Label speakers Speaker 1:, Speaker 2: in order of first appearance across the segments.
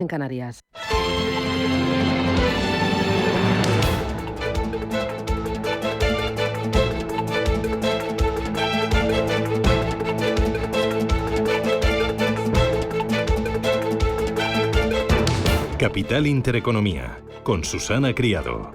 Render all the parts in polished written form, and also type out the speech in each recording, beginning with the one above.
Speaker 1: en Canarias.
Speaker 2: Capital Intereconomía, con Susana Criado.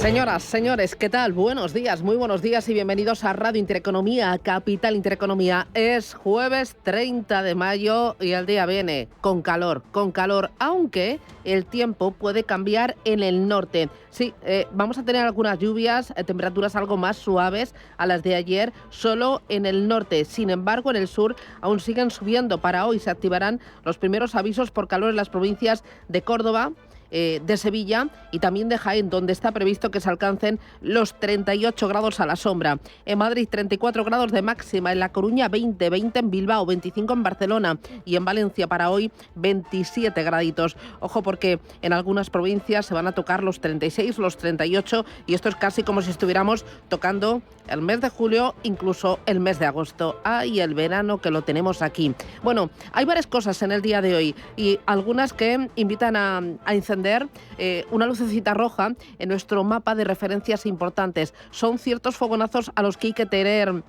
Speaker 1: Señoras, señores, ¿qué tal? Buenos días, muy buenos días y bienvenidos a Radio Intereconomía, a Capital Intereconomía. Es jueves 30 de mayo y el día viene con calor, aunque el tiempo puede cambiar en el norte. Sí, vamos a tener algunas lluvias, temperaturas algo más suaves a las de ayer, solo en el norte. Sin embargo, en el sur aún siguen subiendo. Para hoy se activarán los primeros avisos por calor en las provincias de Córdoba, de Sevilla y también de Jaén, donde está previsto que se alcancen los 38 grados a la sombra. En Madrid, 34 grados de máxima, en La Coruña 20 en Bilbao, 25 en Barcelona y en Valencia para hoy 27 graditos. Ojo porque en algunas provincias se van a tocar los 36, los 38 y esto es casi como si estuviéramos tocando el mes de julio, incluso el mes de agosto. ¡Ay, el verano que lo tenemos aquí! Bueno, hay varias cosas en el día de hoy y algunas que invitan a encender una lucecita roja en nuestro mapa de referencias importantes. Son ciertos fogonazos a los que hay que tener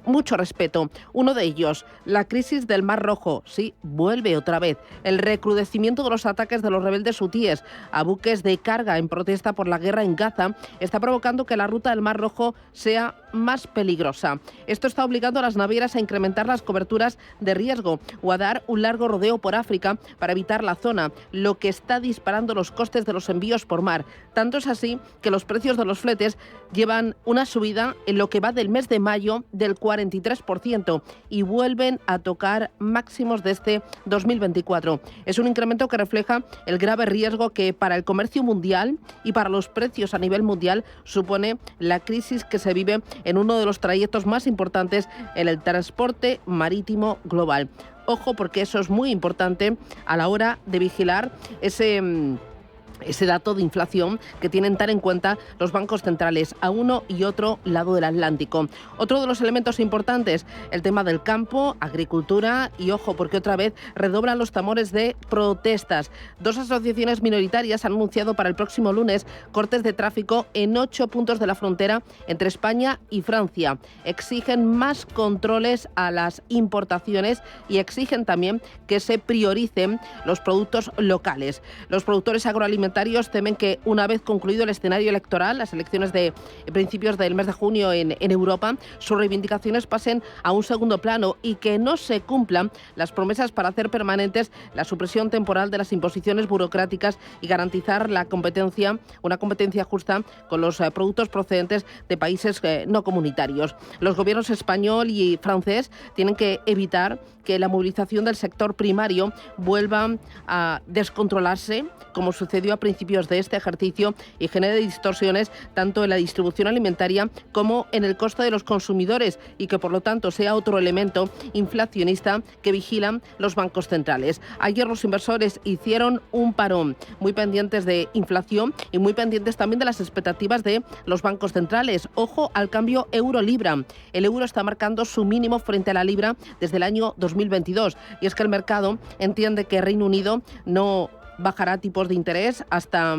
Speaker 1: mucho respeto. Uno de ellos, la crisis del Mar Rojo. Sí, vuelve otra vez. El recrudecimiento de los ataques de los rebeldes hutíes a buques de carga en protesta por la guerra en Gaza está provocando que la ruta del Mar Rojo sea más peligrosa. Esto está obligando a las navieras a incrementar las coberturas de riesgo o a dar un largo rodeo por África para evitar la zona, lo que está disparando los costes de los envíos por mar. Tanto es así que los precios de los fletes llevan una subida en lo que va del mes de mayo del 43% y vuelven a tocar máximos de este 2024. Es un incremento que refleja el grave riesgo que para el comercio mundial y para los precios a nivel mundial supone la crisis que se vive en uno de los trayectos más importantes en el transporte marítimo global. Ojo, porque eso es muy importante a la hora de vigilar ese dato de inflación que tienen tan en cuenta los bancos centrales a uno y otro lado del Atlántico. Otro de los elementos importantes, el tema del campo, agricultura y ojo, porque otra vez redoblan los tambores de protestas. Dos asociaciones minoritarias han anunciado para el próximo lunes cortes de tráfico en 8 puntos de la frontera entre España y Francia. Exigen más controles a las importaciones y exigen también que se prioricen los productos locales. Los productores agroalimentarios temen que una vez concluido el escenario electoral, las elecciones de principios del mes de junio en Europa, sus reivindicaciones pasen a un segundo plano y que no se cumplan las promesas para hacer permanentes la supresión temporal de las imposiciones burocráticas y garantizar la competencia, una competencia justa con los productos procedentes de países no comunitarios. Los gobiernos español y francés tienen que evitar que la movilización del sector primario vuelva a descontrolarse, como sucedió a principios de este ejercicio, y genere distorsiones tanto en la distribución alimentaria como en el coste de los consumidores y que por lo tanto sea otro elemento inflacionista que vigilan los bancos centrales. Ayer los inversores hicieron un parón, muy pendientes de inflación y muy pendientes también de las expectativas de los bancos centrales. Ojo al cambio euro-libra. El euro está marcando su mínimo frente a la libra desde el año 2022 y es que el mercado entiende que Reino Unido no bajará tipos de interés hasta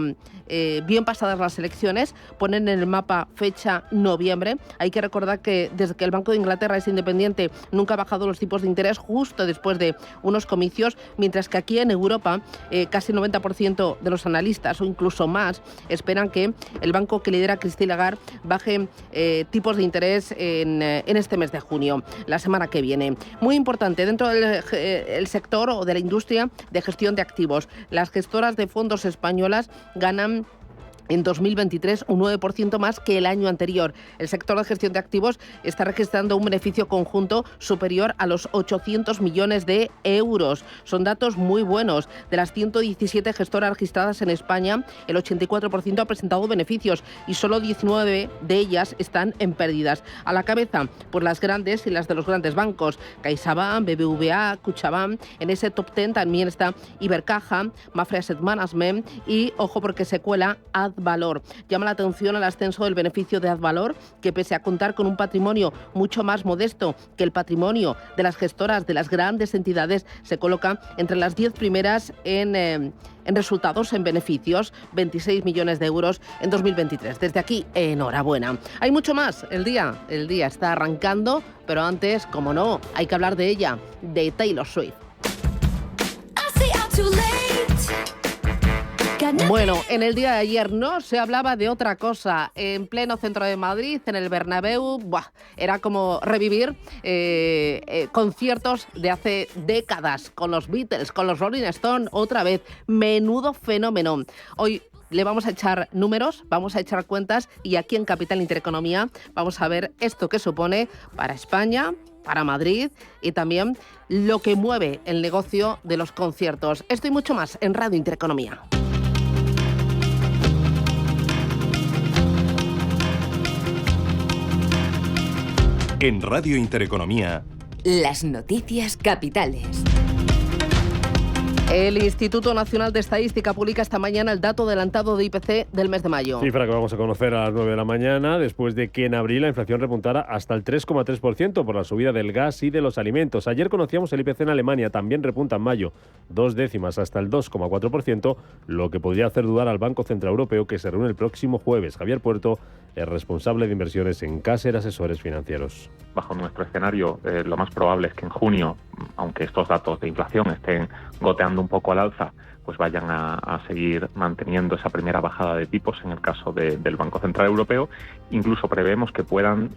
Speaker 1: bien pasadas las elecciones. Ponen en el mapa fecha noviembre. Hay que recordar que desde que el Banco de Inglaterra es independiente nunca ha bajado los tipos de interés justo después de unos comicios, mientras que aquí en Europa casi el 90% de los analistas o incluso más esperan que el banco que lidera Christine Lagarde baje tipos de interés en este mes de junio, la semana que viene. Muy importante dentro del sector o de la industria de gestión de activos. Las gestoras de fondos españolas ganan en 2023 un 9% más que el año anterior. El sector de gestión de activos está registrando un beneficio conjunto superior a los 800 millones de euros. Son datos muy buenos. De las 117 gestoras registradas en España, el 84% ha presentado beneficios y solo 19 de ellas están en pérdidas. A la cabeza, pues las grandes y las de los grandes bancos. CaixaBank, BBVA, Kutxabank. En ese top 10 también está Ibercaja, Mapfre Asset Management y, ojo porque se cuela, Admiral. Advalor. Llama la atención el ascenso del beneficio de Advalor, que pese a contar con un patrimonio mucho más modesto que el patrimonio de las gestoras de las grandes entidades, se coloca entre las 10 primeras en resultados, en beneficios, 26 millones de euros en 2023. Desde aquí, enhorabuena. Hay mucho más. El día está arrancando, pero antes, como no, hay que hablar de ella, de Taylor Swift. Bueno, en el día de ayer no se hablaba de otra cosa. En pleno centro de Madrid, en el Bernabéu, era como revivir conciertos de hace décadas, con los Beatles, con los Rolling Stones, otra vez. Menudo fenómeno. Hoy le vamos a echar números, vamos a echar cuentas, y aquí en Capital Intereconomía vamos a ver esto que supone para España, para Madrid, y también lo que mueve el negocio de los conciertos. Esto y mucho más en Radio Intereconomía.
Speaker 2: En Radio Intereconomía,
Speaker 3: las noticias capitales.
Speaker 1: El Instituto Nacional de Estadística publica esta mañana el dato adelantado de IPC del mes de mayo.
Speaker 4: Cifra que vamos a conocer a las 9 de la mañana, después de que en abril la inflación repuntara hasta el 3,3% por la subida del gas y de los alimentos. Ayer conocíamos el IPC en Alemania, también repunta en mayo, 2 décimas hasta el 2,4%, lo que podría hacer dudar al Banco Central Europeo, que se reúne el próximo jueves. Javier Puerto es responsable de inversiones en Caser Asesores Financieros.
Speaker 5: Bajo nuestro escenario, lo más probable es que en junio, aunque estos datos de inflación estén goteando un poco al alza, pues vayan a seguir manteniendo esa primera bajada de tipos en el caso del Banco Central Europeo. Incluso prevemos que puedan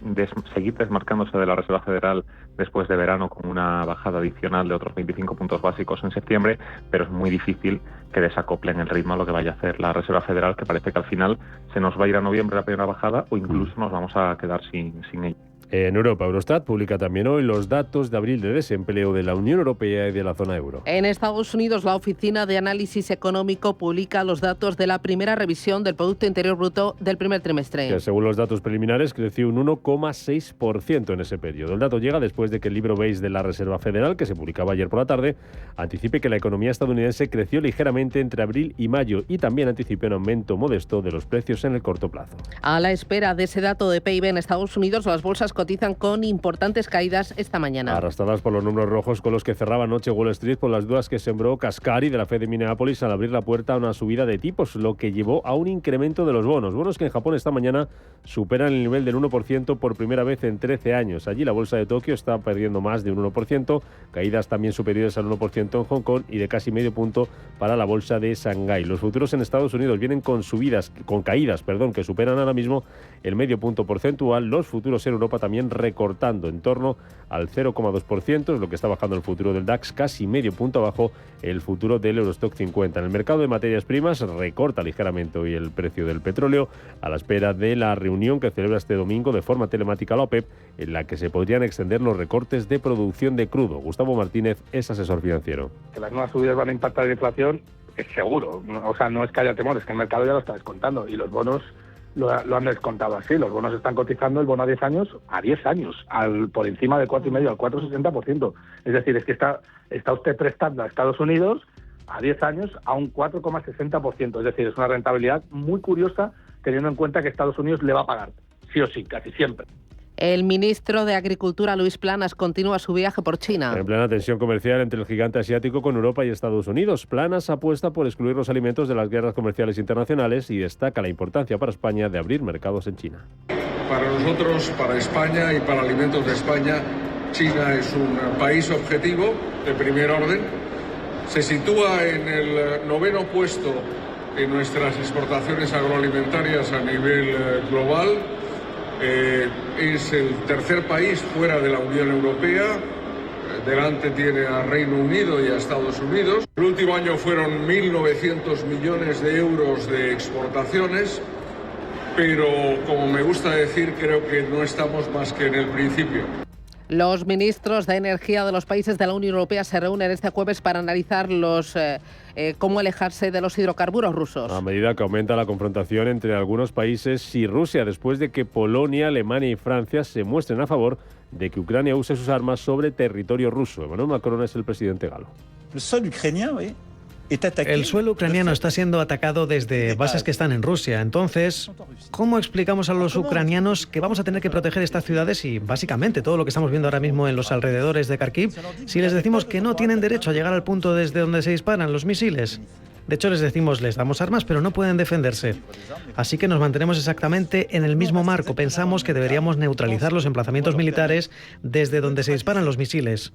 Speaker 5: seguir desmarcándose de la Reserva Federal después de verano con una bajada adicional de otros 25 puntos básicos en septiembre, pero es muy difícil que desacoplen el ritmo a lo que vaya a hacer la Reserva Federal, que parece que al final se nos va a ir a noviembre la primera bajada o incluso nos vamos a quedar sin ella.
Speaker 4: En Europa, Eurostat publica también hoy los datos de abril de desempleo de la Unión Europea y de la zona euro.
Speaker 1: En Estados Unidos, la Oficina de Análisis Económico publica los datos de la primera revisión del Producto Interior Bruto del primer trimestre.
Speaker 4: Que según los datos preliminares creció un 1,6% en ese periodo. El dato llega después de que el libro beige de la Reserva Federal, que se publicaba ayer por la tarde, anticipe que la economía estadounidense creció ligeramente entre abril y mayo y también anticipe un aumento modesto de los precios en el corto plazo.
Speaker 1: A la espera de ese dato de PIB en Estados Unidos, las bolsas cotizan con importantes caídas esta mañana.
Speaker 4: Arrastradas por los números rojos con los que cerraba anoche Wall Street por las dudas que sembró Kaspari de la Fed de Minneapolis al abrir la puerta a una subida de tipos, lo que llevó a un incremento de los bonos. Bonos que en Japón esta mañana superan el nivel del 1% por primera vez en 13 años. Allí la bolsa de Tokio está perdiendo más de un 1%, caídas también superiores al 1% en Hong Kong y de casi medio punto para la bolsa de Shanghái. Los futuros en Estados Unidos vienen con caídas que superan ahora mismo el medio punto porcentual. Los futuros en Europa también recortando en torno al 0,2%, es lo que está bajando el futuro del DAX, casi medio punto abajo el futuro del Eurostock 50. En el mercado de materias primas recorta ligeramente hoy el precio del petróleo a la espera de la reunión que celebra este domingo de forma telemática la OPEP, en la que se podrían extender los recortes de producción de crudo. Gustavo Martínez es asesor financiero.
Speaker 6: Que las nuevas subidas van a impactar en la inflación es seguro, o sea, no es que haya temores, que el mercado ya lo está descontando y los bonos lo han descontado así. Los bonos están cotizando, el bono a 10 años, por encima del 4,5, al 4,60%. Es decir, es que está usted prestando a Estados Unidos a 10 años a un 4,60%. Es decir, es una rentabilidad muy curiosa teniendo en cuenta que Estados Unidos le va a pagar, sí o sí, casi siempre.
Speaker 1: El ministro de Agricultura, Luis Planas, continúa su viaje por China.
Speaker 4: En plena tensión comercial entre el gigante asiático con Europa y Estados Unidos, Planas apuesta por excluir los alimentos de las guerras comerciales internacionales y destaca la importancia para España de abrir mercados en China.
Speaker 7: Para nosotros, para España y para Alimentos de España, China es un país objetivo de primer orden. Se sitúa en el 9º puesto en nuestras exportaciones agroalimentarias a nivel global. Es el tercer país fuera de la Unión Europea. Delante tiene a Reino Unido y a Estados Unidos. El último año fueron 1.900 millones de euros de exportaciones, pero como me gusta decir, creo que no estamos más que en el principio.
Speaker 1: Los ministros de Energía de los países de la Unión Europea se reúnen este jueves para analizar cómo alejarse de los hidrocarburos rusos.
Speaker 4: A medida que aumenta la confrontación entre algunos países y Rusia, después de que Polonia, Alemania y Francia se muestren a favor de que Ucrania use sus armas sobre territorio ruso. Emmanuel Macron es el presidente galo.
Speaker 8: El sol ucraniano, El suelo ucraniano está siendo atacado desde bases que están en Rusia. Entonces, ¿cómo explicamos a los ucranianos que vamos a tener que proteger estas ciudades y básicamente todo lo que estamos viendo ahora mismo en los alrededores de Kharkiv si les decimos que no tienen derecho a llegar al punto desde donde se disparan los misiles? De hecho, les decimos, les damos armas, pero no pueden defenderse. Así que nos mantenemos exactamente en el mismo marco. Pensamos que deberíamos neutralizar los emplazamientos militares desde donde se disparan los misiles.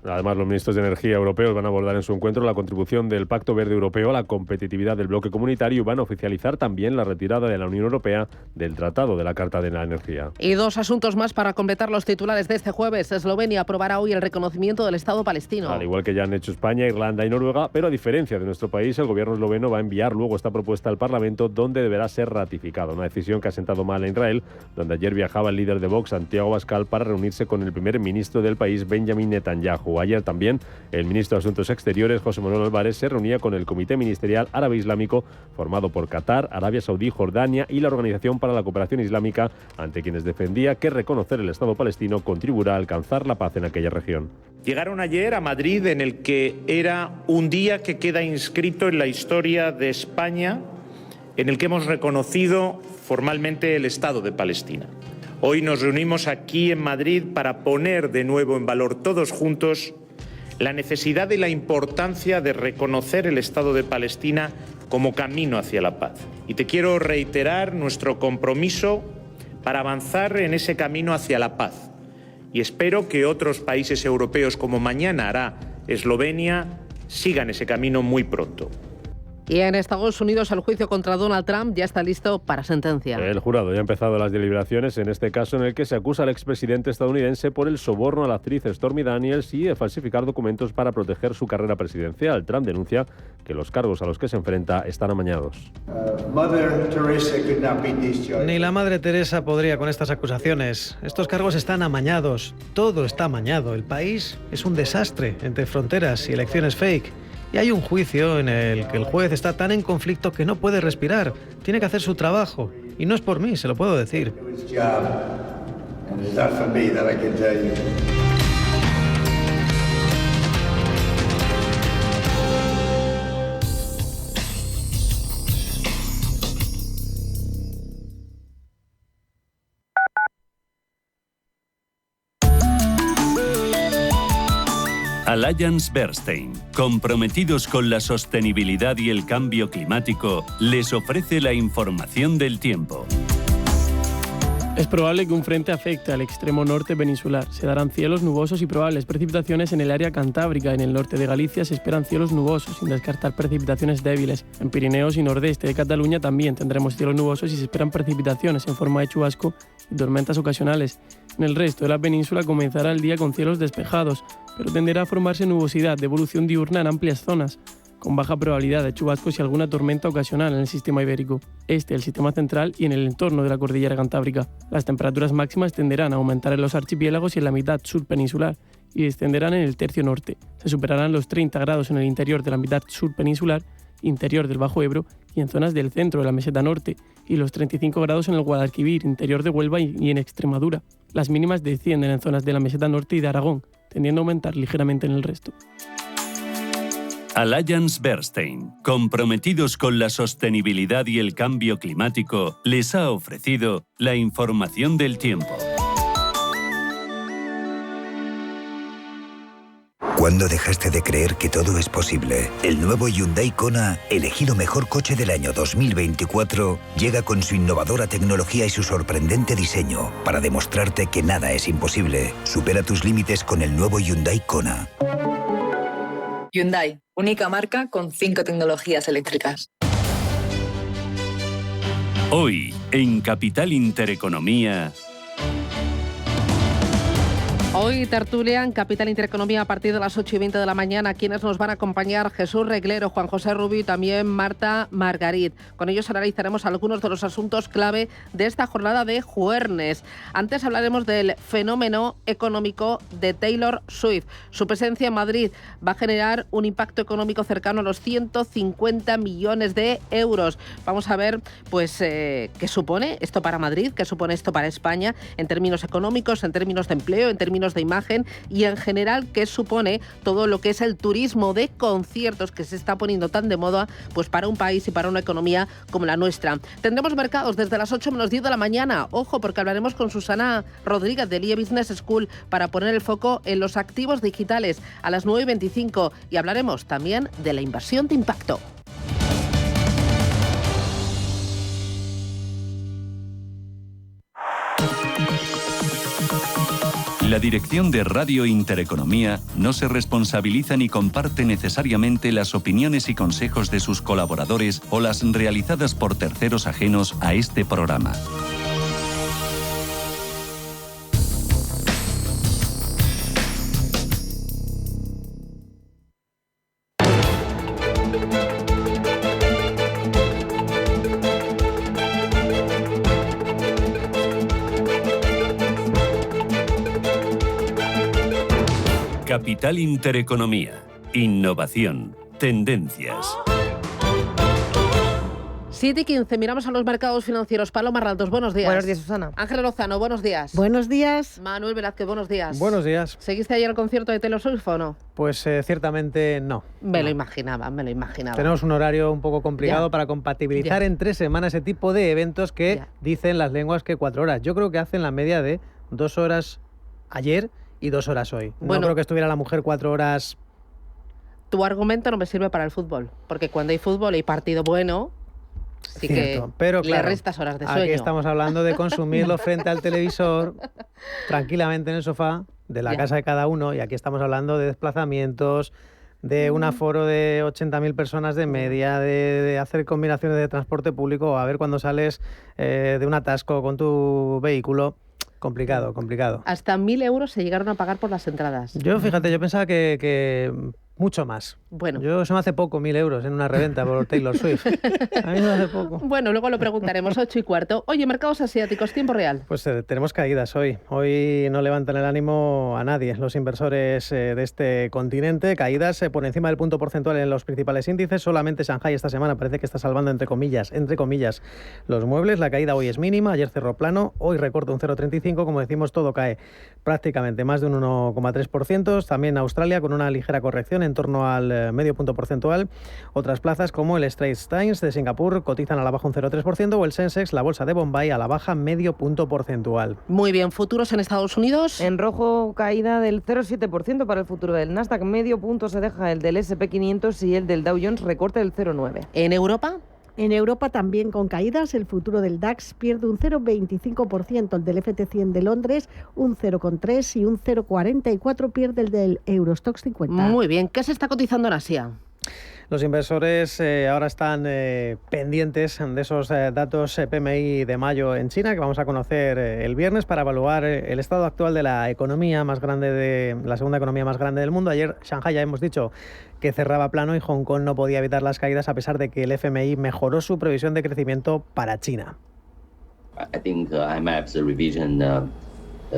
Speaker 4: Además, los ministros de Energía europeos van a abordar en su encuentro la contribución del Pacto Verde Europeo a la competitividad del bloque comunitario y van a oficializar también la retirada de la Unión Europea del Tratado de la Carta de la Energía.
Speaker 1: Y dos asuntos más para completar los titulares de este jueves. Eslovenia aprobará hoy el reconocimiento del Estado palestino.
Speaker 4: Al igual que ya han hecho España, Irlanda y Noruega, pero a diferencia de nuestro país, el gobierno esloveno va a enviar luego esta propuesta al Parlamento, donde deberá ser ratificada. Una decisión que ha sentado mal a Israel, donde ayer viajaba el líder de Vox, Santiago Abascal, para reunirse con el primer ministro del país, Benjamin Netanyahu. Ayer también el ministro de Asuntos Exteriores, José Manuel Álvarez, se reunía con el Comité Ministerial Árabe Islámico, formado por Qatar, Arabia Saudí, Jordania y la Organización para la Cooperación Islámica, ante quienes defendía que reconocer el Estado palestino contribuirá a alcanzar la paz en aquella región.
Speaker 9: Llegaron ayer a Madrid, en el que era un día que queda inscrito en la historia de España, en el que hemos reconocido formalmente el Estado de Palestina. Hoy nos reunimos aquí en Madrid para poner de nuevo en valor todos juntos la necesidad y la importancia de reconocer el Estado de Palestina como camino hacia la paz. Y te quiero reiterar nuestro compromiso para avanzar en ese camino hacia la paz. Y espero que otros países europeos, como mañana hará Eslovenia, sigan ese camino muy pronto.
Speaker 1: Y en Estados Unidos el juicio contra Donald Trump ya está listo para sentencia.
Speaker 4: El jurado ya ha empezado las deliberaciones, en este caso en el que se acusa al expresidente estadounidense por el soborno a la actriz Stormy Daniels y de falsificar documentos para proteger su carrera presidencial. Trump denuncia que los cargos a los que se enfrenta están amañados.
Speaker 8: Ni la Madre Teresa podría con estas acusaciones. Estos cargos están amañados. Todo está amañado. El país es un desastre entre fronteras y elecciones fake. Y hay un juicio en el que el juez está tan en conflicto que no puede respirar. Tiene que hacer su trabajo. Y no es por mí, se lo puedo decir.
Speaker 10: Allianz Bernstein, comprometidos con la sostenibilidad y el cambio climático, les ofrece la información del tiempo.
Speaker 11: Es probable que un frente afecte al extremo norte peninsular. Se darán cielos nubosos y probables precipitaciones en el área cantábrica. En el norte de Galicia se esperan cielos nubosos, sin descartar precipitaciones débiles. En Pirineos y nordeste de Cataluña también tendremos cielos nubosos y se esperan precipitaciones en forma de chubasco y tormentas ocasionales. En el resto de la península comenzará el día con cielos despejados, pero tenderá a formarse nubosidad de evolución diurna en amplias zonas, con baja probabilidad de chubascos y alguna tormenta ocasional en el sistema ibérico, el sistema central y en el entorno de la cordillera cantábrica. Las temperaturas máximas tenderán a aumentar en los archipiélagos y en la mitad sur peninsular y descenderán en el tercio norte. Se superarán los 30 grados en el interior de la mitad sur peninsular, interior del Bajo Ebro y en zonas del centro de la meseta norte, y los 35 grados en el Guadalquivir, interior de Huelva y en Extremadura. Las mínimas descienden en zonas de la meseta norte y de Aragón, tendiendo a aumentar ligeramente en el resto.
Speaker 10: Allianz Bernstein, comprometidos con la sostenibilidad y el cambio climático, les ha ofrecido la información del tiempo.
Speaker 12: ¿Cuándo dejaste de creer que todo es posible? El nuevo Hyundai Kona, elegido mejor coche del año 2024, llega con su innovadora tecnología y su sorprendente diseño para demostrarte que nada es imposible. Supera tus límites con el nuevo Hyundai Kona.
Speaker 13: Hyundai, única marca con 5 tecnologías eléctricas.
Speaker 10: Hoy, en Capital Intereconomía...
Speaker 1: Hoy tertulia en Capital Intereconomía a partir de las 8:20 de la mañana. Quienes nos van a acompañar: Jesús Reglero, Juan José Rubio y también Marta Margarit. Con ellos analizaremos algunos de los asuntos clave de esta jornada de jueves. Antes hablaremos del fenómeno económico de Taylor Swift. Su presencia en Madrid va a generar un impacto económico cercano a los 150 millones de euros. Vamos a ver pues qué supone esto para Madrid, qué supone esto para España en términos económicos, en términos de empleo, en términos términos de imagen y en general qué supone todo lo que es el turismo de conciertos que se está poniendo tan de moda pues para un país y para una economía como la nuestra. Tendremos mercados desde las 8 menos 10 de la mañana. Ojo, porque hablaremos con Susana Rodríguez del IE Business School para poner el foco en los activos digitales a las 9:25 y hablaremos también de la inversión de impacto.
Speaker 10: La dirección de Radio Intereconomía no se responsabiliza ni comparte necesariamente las opiniones y consejos de sus colaboradores o las realizadas por terceros ajenos a este programa. Capital Intereconomía. Innovación. Tendencias.
Speaker 1: 7:15, miramos a los mercados financieros. Paloma Raldos, buenos días.
Speaker 14: Buenos días, Susana.
Speaker 1: Ángela Lozano, buenos días.
Speaker 14: Buenos días.
Speaker 1: Manuel Velázquez, buenos días.
Speaker 8: Buenos días.
Speaker 1: ¿Seguiste ayer el concierto de Taylor Swift o no?
Speaker 8: Pues ciertamente no.
Speaker 1: Me lo imaginaba.
Speaker 8: Tenemos un horario un poco complicado
Speaker 1: Ya.
Speaker 8: para compatibilizar
Speaker 1: Ya.
Speaker 8: en 3 semanas ese tipo de eventos que dicen las lenguas que 4 horas. Yo creo que hacen la media de 2 horas ayer y 2 horas hoy.
Speaker 1: Bueno.
Speaker 8: No creo que estuviera la mujer 4 horas.
Speaker 1: Tu argumento no me sirve para el fútbol, porque cuando hay fútbol y partido bueno, sí
Speaker 8: Cierto,
Speaker 1: que
Speaker 8: pero
Speaker 1: le
Speaker 8: claro,
Speaker 1: restas horas de sueño.
Speaker 8: Aquí estamos hablando de consumirlo frente al televisor, tranquilamente en el sofá de la
Speaker 1: Ya.
Speaker 8: casa de cada uno, y aquí estamos hablando de desplazamientos, de un aforo de 80.000 personas de media, de hacer combinaciones de transporte público, a ver cuando sales de un atasco con tu vehículo. Complicado.
Speaker 1: Hasta 1.000 euros se llegaron a pagar por las entradas.
Speaker 8: Yo pensaba que mucho más.
Speaker 1: Bueno.
Speaker 8: Se me hace poco 1.000 euros en una reventa por Taylor Swift. A mí me hace poco.
Speaker 1: Bueno, luego lo preguntaremos, 8:15. Oye, mercados asiáticos, tiempo real.
Speaker 8: Pues tenemos caídas hoy. Hoy no levantan el ánimo a nadie los inversores de este continente. Caídas por encima del punto porcentual en los principales índices. Solamente Shanghái esta semana parece que está salvando, entre comillas, los muebles. La caída hoy es mínima. Ayer cerró plano. Hoy recorta un 0,35. Como decimos, todo cae prácticamente más de un 1,3%. También Australia con una ligera corrección en torno al medio punto porcentual. Otras plazas como el Straits Times de Singapur cotizan a la baja un 0,3% o el Sensex, la bolsa de Bombay, a la baja medio punto porcentual.
Speaker 1: Muy bien, futuros en Estados Unidos.
Speaker 14: En rojo, caída del 0,7% para el futuro del Nasdaq. Medio punto se deja el del S&P 500 y el del Dow Jones recorta el 0,9%.
Speaker 1: ¿En Europa?
Speaker 15: En Europa también con caídas, el futuro del DAX pierde un 0,25%, el del FT100 de Londres un 0,3% y un 0,44% pierde el del Eurostoxx 50.
Speaker 1: Muy bien, ¿qué se está cotizando en Asia?
Speaker 8: Los inversores ahora están pendientes de esos datos PMI de mayo en China, que vamos a conocer el viernes, para evaluar el estado actual de la economía más grande, la segunda economía más grande del mundo. Ayer Shanghái, ya hemos dicho, que cerraba plano y Hong Kong no podía evitar las caídas a pesar de que el FMI mejoró su previsión de crecimiento para China.
Speaker 16: I think IMF's revision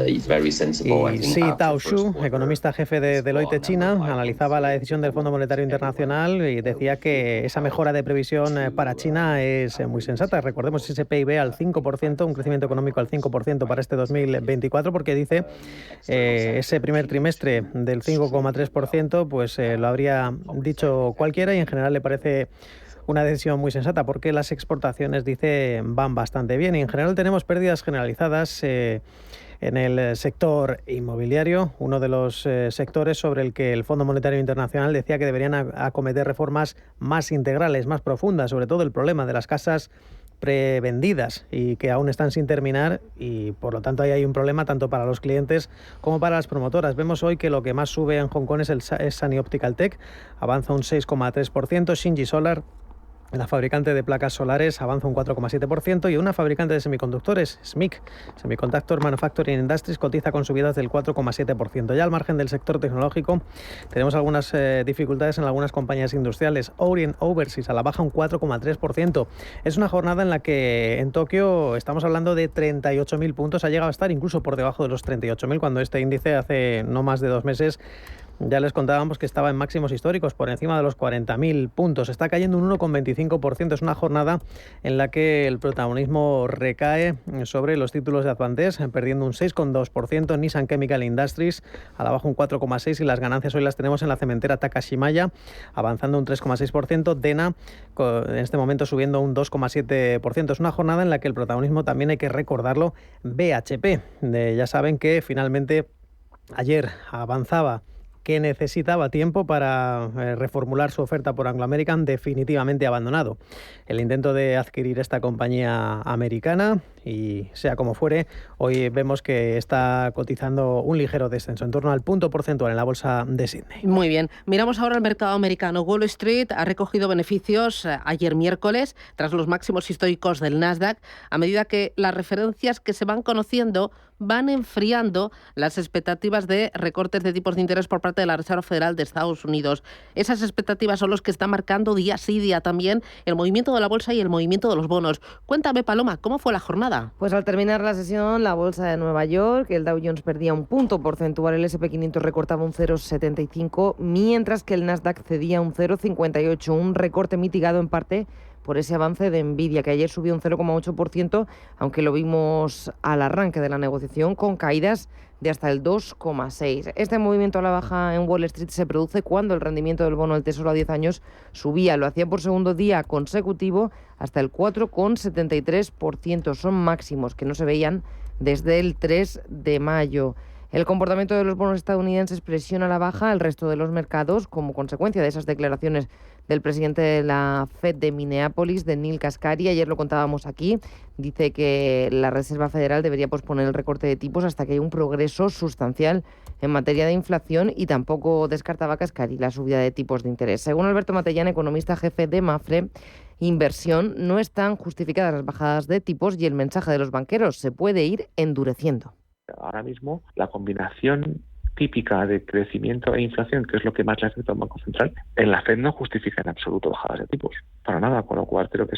Speaker 16: is very sensible.
Speaker 8: Y Xi Taoxu, economista jefe de Deloitte China, analizaba la decisión del Fondo Monetario Internacional y decía que esa mejora de previsión para China es muy sensata. Recordemos ese PIB al 5%, un crecimiento económico al 5% para este 2024, porque dice ese primer trimestre del 5,3%, pues lo habría dicho cualquiera, y en general le parece una decisión muy sensata porque las exportaciones, dice, van bastante bien y en general tenemos pérdidas generalizadas en el sector inmobiliario, uno de los sectores sobre el que el Fondo Monetario Internacional decía que deberían acometer reformas más integrales, más profundas, sobre todo el problema de las casas prevendidas y que aún están sin terminar, y por lo tanto ahí hay un problema tanto para los clientes como para las promotoras. Vemos hoy que lo que más sube en Hong Kong es Sunny Optical Tech, avanza un 6,3%, Shinji Solar, la fabricante de placas solares, avanza un 4,7%, y una fabricante de semiconductores, SMIC, Semiconductor Manufacturing Industries, cotiza con subidas del 4,7%. Ya al margen del sector tecnológico tenemos algunas dificultades en algunas compañías industriales. Orient Overseas a la baja un 4,3%. Es una jornada en la que en Tokio estamos hablando de 38.000 puntos, ha llegado a estar incluso por debajo de los 38.000 cuando este índice hace no más de 2 meses Ya les contábamos que estaba en máximos históricos, por encima de los 40.000 puntos. Está cayendo un 1,25%. Es una jornada en la que el protagonismo recae sobre los títulos de Advantes, perdiendo un 6,2%. Nissan Chemical Industries a la baja un 4,6%, y las ganancias hoy las tenemos en la cementera Takashimaya, avanzando un 3,6%. Dena en este momento subiendo un 2,7%. Es una jornada en la que el protagonismo también, hay que recordarlo, BHP. Ya saben que finalmente ayer avanzaba que necesitaba tiempo para reformular su oferta por Anglo American, definitivamente abandonado el intento de adquirir esta compañía americana, y sea como fuere, hoy vemos que está cotizando un ligero descenso, en torno al punto porcentual en la bolsa de Sydney.
Speaker 1: Muy bien, miramos ahora el mercado americano. Wall Street ha recogido beneficios ayer miércoles tras los máximos históricos del Nasdaq, a medida que las referencias que se van conociendo van enfriando las expectativas de recortes de tipos de interés por parte de la Reserva Federal de Estados Unidos. Esas expectativas son los que están marcando día sí día también el movimiento de la bolsa y el movimiento de los bonos. Cuéntame, Paloma, ¿cómo fue la jornada?
Speaker 14: Pues al terminar la sesión, la bolsa de Nueva York, el Dow Jones perdía un punto porcentual, el S&P 500 recortaba un 0,75, mientras que el Nasdaq cedía un 0,58, un recorte mitigado en parte por ese avance de Nvidia, que ayer subió un 0,8%, aunque lo vimos al arranque de la negociación con caídas de hasta el 2,6%. Este movimiento a la baja en Wall Street se produce cuando el rendimiento del bono del Tesoro a 10 años subía. Lo hacía por segundo día consecutivo hasta el 4,73%. Son máximos que no se veían desde el 3 de mayo. El comportamiento de los bonos estadounidenses presiona a la baja el resto de los mercados como consecuencia de esas declaraciones del presidente de la Fed de Minneapolis, de Neil Kaspari. Ayer lo contábamos aquí. Dice que la Reserva Federal debería posponer el recorte de tipos hasta que haya un progreso sustancial en materia de inflación, y tampoco descartaba Kaspari la subida de tipos de interés. Según Alberto Matellán, economista jefe de Mafre Inversión, no están justificadas las bajadas de tipos y el mensaje de los banqueros se puede ir endureciendo.
Speaker 5: Ahora mismo la combinación típica de crecimiento e inflación, que es lo que más le afecta al Banco Central, en la Fed no justifica en absoluto bajadas de tipos, para nada, con lo cual creo que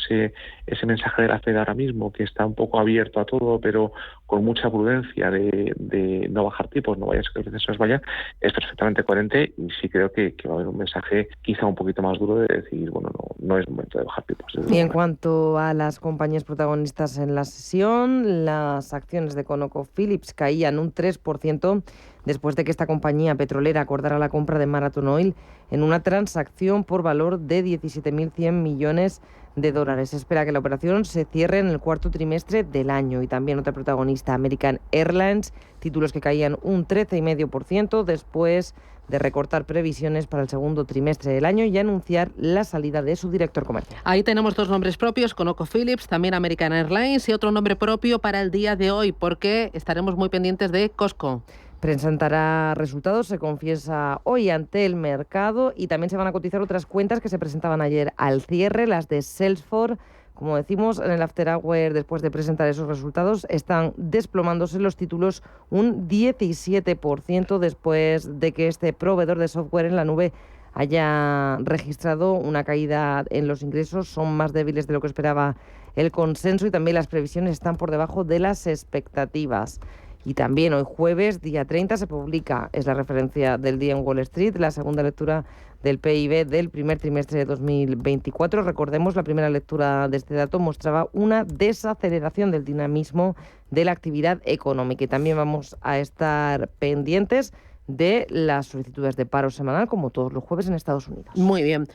Speaker 5: ese mensaje de la Fed ahora mismo, que está un poco abierto a todo, pero con mucha prudencia de no bajar tipos, no vaya a ser que el proceso se vaya, es perfectamente coherente, y sí creo que va a haber un mensaje quizá un poquito más duro de decir, bueno, no es momento de bajar tipos.
Speaker 14: Y en cuanto a las compañías protagonistas en la sesión, las acciones de ConocoPhillips caían un 3%, después de que esta compañía petrolera acordara la compra de Marathon Oil en una transacción por valor de 17.100 millones de dólares. Se espera que la operación se cierre en el cuarto trimestre del año. Y también otra protagonista, American Airlines, títulos que caían un 13,5% después de recortar previsiones para el segundo trimestre del año y anunciar la salida de su director comercial.
Speaker 1: Ahí tenemos dos nombres propios, ConocoPhillips, también American Airlines, y otro nombre propio para el día de hoy, porque estaremos muy pendientes de Costco.
Speaker 14: Presentará resultados, se confiesa hoy ante el mercado, y también se van a cotizar otras cuentas que se presentaban ayer al cierre, las de Salesforce. Como decimos, en el After Hour, después de presentar esos resultados, están desplomándose los títulos un 17% después de que este proveedor de software en la nube haya registrado una caída en los ingresos. Son más débiles de lo que esperaba el consenso, y también las previsiones están por debajo de las expectativas. Y también hoy jueves, día 30, se publica, es la referencia del día en Wall Street, la segunda lectura del PIB del primer trimestre de 2024. Recordemos, la primera lectura de este dato mostraba una desaceleración del dinamismo de la actividad económica. Y también vamos a estar pendientes de las solicitudes de paro semanal, como todos los jueves en Estados Unidos.
Speaker 1: Muy bien.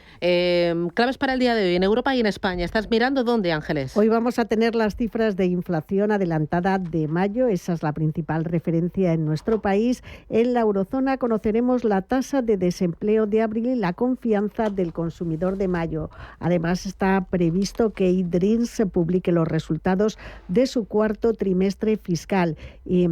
Speaker 1: Claves para el día de hoy en Europa y en España. ¿Estás mirando dónde, Ángeles?
Speaker 15: Hoy vamos a tener las cifras de inflación adelantada de mayo. Esa es la principal referencia en nuestro país. En la eurozona conoceremos la tasa de desempleo de abril y la confianza del consumidor de mayo. Además, está previsto que eDreams publique los resultados de su cuarto trimestre fiscal. Y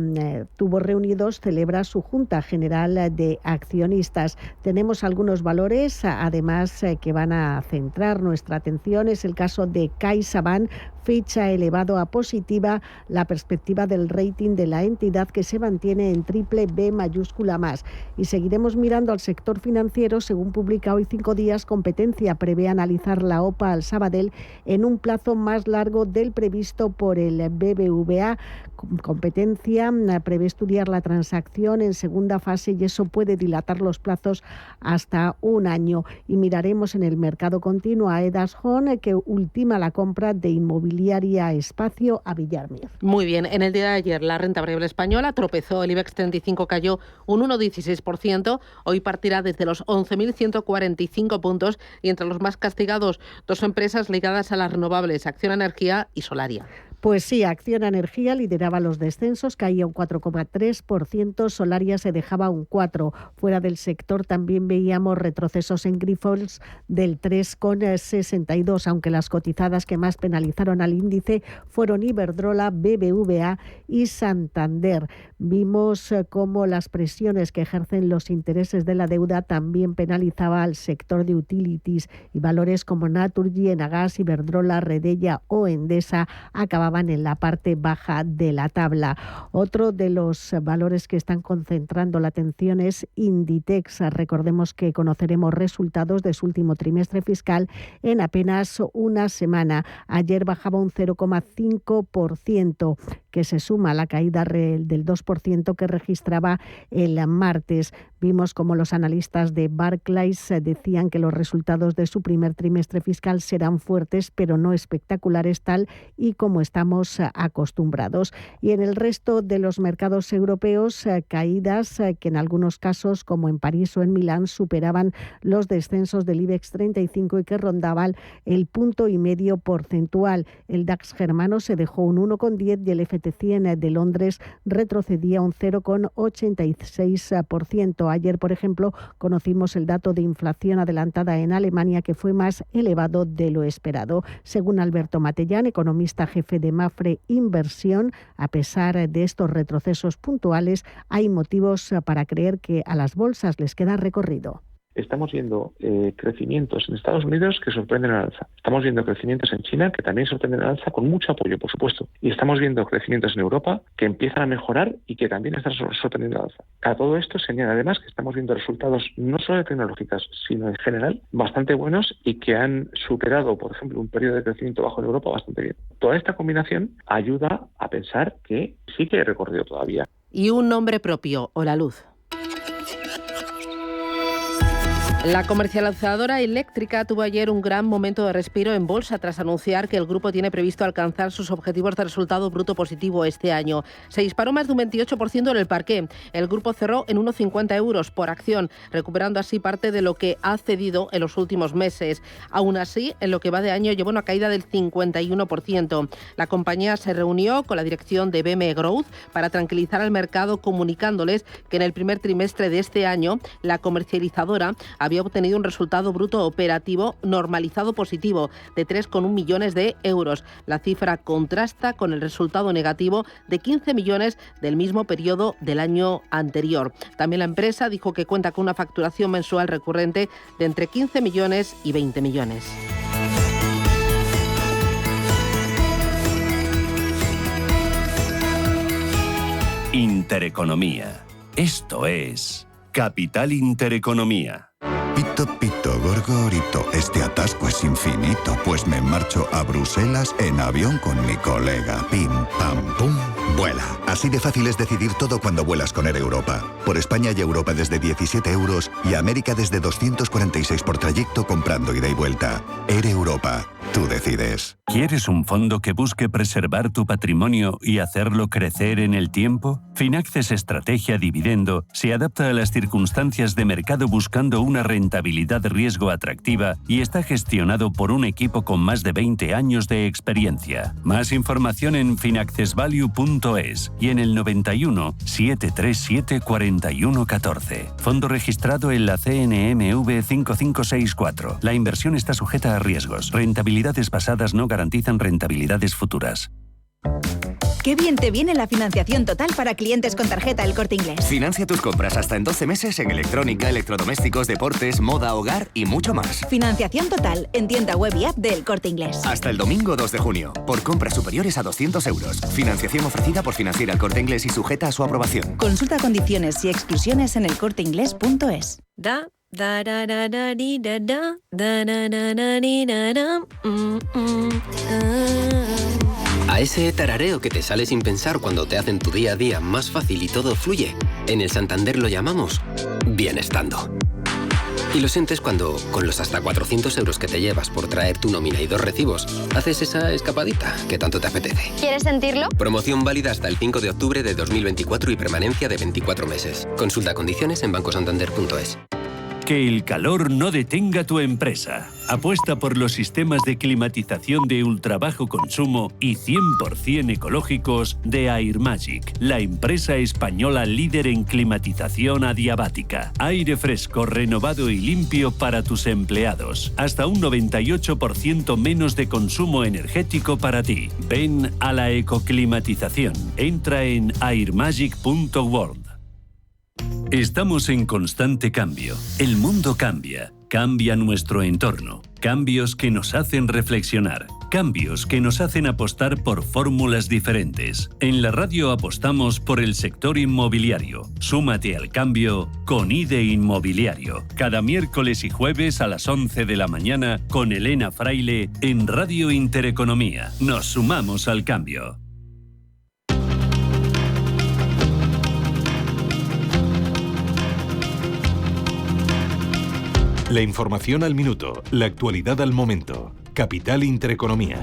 Speaker 15: Tubos Reunidos celebra su Junta General de Accionistas. Tenemos algunos valores, además, que van a centrar nuestra atención. Es el caso de CaixaBank Fitch ha elevado a positiva la perspectiva del rating de la entidad, que se mantiene en BBB mayúscula más. Y seguiremos mirando al sector financiero. Según publica hoy 5 Días, Competencia prevé analizar la OPA al Sabadell en un plazo más largo del previsto por el BBVA. Competencia prevé estudiar la transacción en segunda fase y eso puede dilatar los plazos hasta un año. Y miraremos en el mercado continuo a Edashon, que ultima la compra de Inmobiliaria Espacio a Villarmir.
Speaker 1: Muy bien, en el día de ayer la renta variable española tropezó, el IBEX 35 cayó un 1,16%, hoy partirá desde los 11.145 puntos y entre los más castigados, 2 empresas ligadas a las renovables, Acciona Energía y Solaria.
Speaker 15: Pues sí, Acciona Energía lideraba los descensos, caía un 4,3%, Solaria se dejaba un 4%. Fuera del sector también veíamos retrocesos en Grifols del 3,62%, aunque las cotizadas que más penalizaron al índice fueron Iberdrola, BBVA y Santander. Vimos cómo las presiones que ejercen los intereses de la deuda también penalizaba al sector de utilities, y valores como Naturgy, Enagas, Iberdrola, Redella o Endesa acababan en la parte baja de la tabla. Otro de los valores que están concentrando la atención es Inditex. Recordemos que conoceremos resultados de su último trimestre fiscal en apenas una semana. Ayer bajaba un 0,5%, que se suma a la caída del 2% que registraba el martes. Vimos como los analistas de Barclays decían que los resultados de su primer trimestre fiscal serán fuertes, pero no espectaculares tal y como estamos acostumbrados. Y en el resto de los mercados europeos, caídas que en algunos casos, como en París o en Milán, superaban los descensos del IBEX 35 y que rondaban el 1,5 porcentual. El DAX germano se dejó un 1,10 y el FT100 de Londres retrocedía un 0,86%. Ayer, por ejemplo, conocimos el dato de inflación adelantada en Alemania, que fue más elevado de lo esperado. Según Alberto Matellán, economista jefe de Mafre Inversión, a pesar de estos retrocesos puntuales, hay motivos para creer que a las bolsas les queda recorrido.
Speaker 5: Estamos viendo crecimientos en Estados Unidos que sorprenden al alza. Estamos viendo crecimientos en China que también sorprenden al alza, con mucho apoyo, por supuesto. Y estamos viendo crecimientos en Europa que empiezan a mejorar y que también están sorprendiendo al alza. A todo esto se añade además que estamos viendo resultados no solo de tecnológicas, sino en general bastante buenos y que han superado, por ejemplo, un periodo de crecimiento bajo en Europa bastante bien. Toda esta combinación ayuda a pensar que sí que hay recorrido todavía.
Speaker 1: Y un nombre propio, Holaluz. La comercializadora eléctrica tuvo ayer un gran momento de respiro en bolsa tras anunciar que el grupo tiene previsto alcanzar sus objetivos de resultado bruto positivo este año. Se disparó más de un 28% en el parqué. El grupo cerró en 1,50 euros por acción, recuperando así parte de lo que ha cedido en los últimos meses. Aún así, en lo que va de año llevó una caída del 51%. La compañía se reunió con la dirección de BM Growth para tranquilizar al mercado, comunicándoles que en el primer trimestre de este año la comercializadora había obtenido un resultado bruto operativo normalizado positivo de 3,1 millones de euros. La cifra contrasta con el resultado negativo de 15 millones del mismo periodo del año anterior. También la empresa dijo que cuenta con una facturación mensual recurrente de entre 15 millones y 20 millones.
Speaker 10: Intereconomía. Esto es Capital Intereconomía.
Speaker 17: Pito, pito, gorgorito, este atasco es infinito, pues me marcho a Bruselas en avión con mi colega. Pim, pam, pum, vuela. Así de fácil es decidir todo cuando vuelas con Air Europa. Por España y Europa desde 17 euros y América desde 246 por trayecto comprando ida y vuelta. Air Europa, tú decides.
Speaker 10: ¿Quieres un fondo que busque preservar tu patrimonio y hacerlo crecer en el tiempo? Finaxes Estrategia Dividendo se adapta a las circunstancias de mercado buscando una rentabilidad de riesgo atractiva y está gestionado por un equipo con más de 20 años de experiencia. Más información en finaccesvalue.es y en el 91 737 4114. Fondo registrado en la CNMV 5564. La inversión está sujeta a riesgos. Rentabilidades pasadas no garantizan rentabilidades futuras.
Speaker 18: Qué bien te viene la financiación total para clientes con tarjeta El Corte Inglés.
Speaker 19: Financia tus compras hasta en 12 meses en electrónica, electrodomésticos, deportes, moda, hogar y mucho más.
Speaker 18: Financiación total en tienda web y app de El Corte Inglés.
Speaker 19: Hasta el domingo 2 de junio. Por compras superiores a 200 euros. Financiación ofrecida por Financiera El Corte Inglés y sujeta a su aprobación.
Speaker 18: Consulta condiciones y exclusiones en elcorteinglés.es.
Speaker 20: A ese tarareo que te sale sin pensar cuando te hacen tu día a día más fácil y todo fluye, en el Santander lo llamamos bienestando. Y lo sientes cuando, con los hasta 400 euros que te llevas por traer tu nómina y 2 recibos, haces esa escapadita que tanto te apetece.
Speaker 21: ¿Quieres sentirlo?
Speaker 20: Promoción válida hasta el 5 de octubre de 2024 y permanencia de 24 meses. Consulta condiciones en bancosantander.es.
Speaker 10: Que el calor no detenga tu empresa. Apuesta por los sistemas de climatización de ultra bajo consumo y 100% ecológicos de Airmagic, la empresa española líder en climatización adiabática. Aire fresco, renovado y limpio para tus empleados. Hasta un 98% menos de consumo energético para ti. Ven a la ecoclimatización. Entra en airmagic.world. Estamos en constante cambio. El mundo cambia. Cambia nuestro entorno. Cambios que nos hacen reflexionar. Cambios que nos hacen apostar por fórmulas diferentes. En la radio apostamos por el sector inmobiliario. Súmate al cambio con IDE Inmobiliario. Cada miércoles y jueves a las 11 de la mañana con Elena Fraile en Radio Intereconomía. Nos sumamos al cambio.
Speaker 2: La información al minuto, la actualidad al momento. Capital Intereconomía.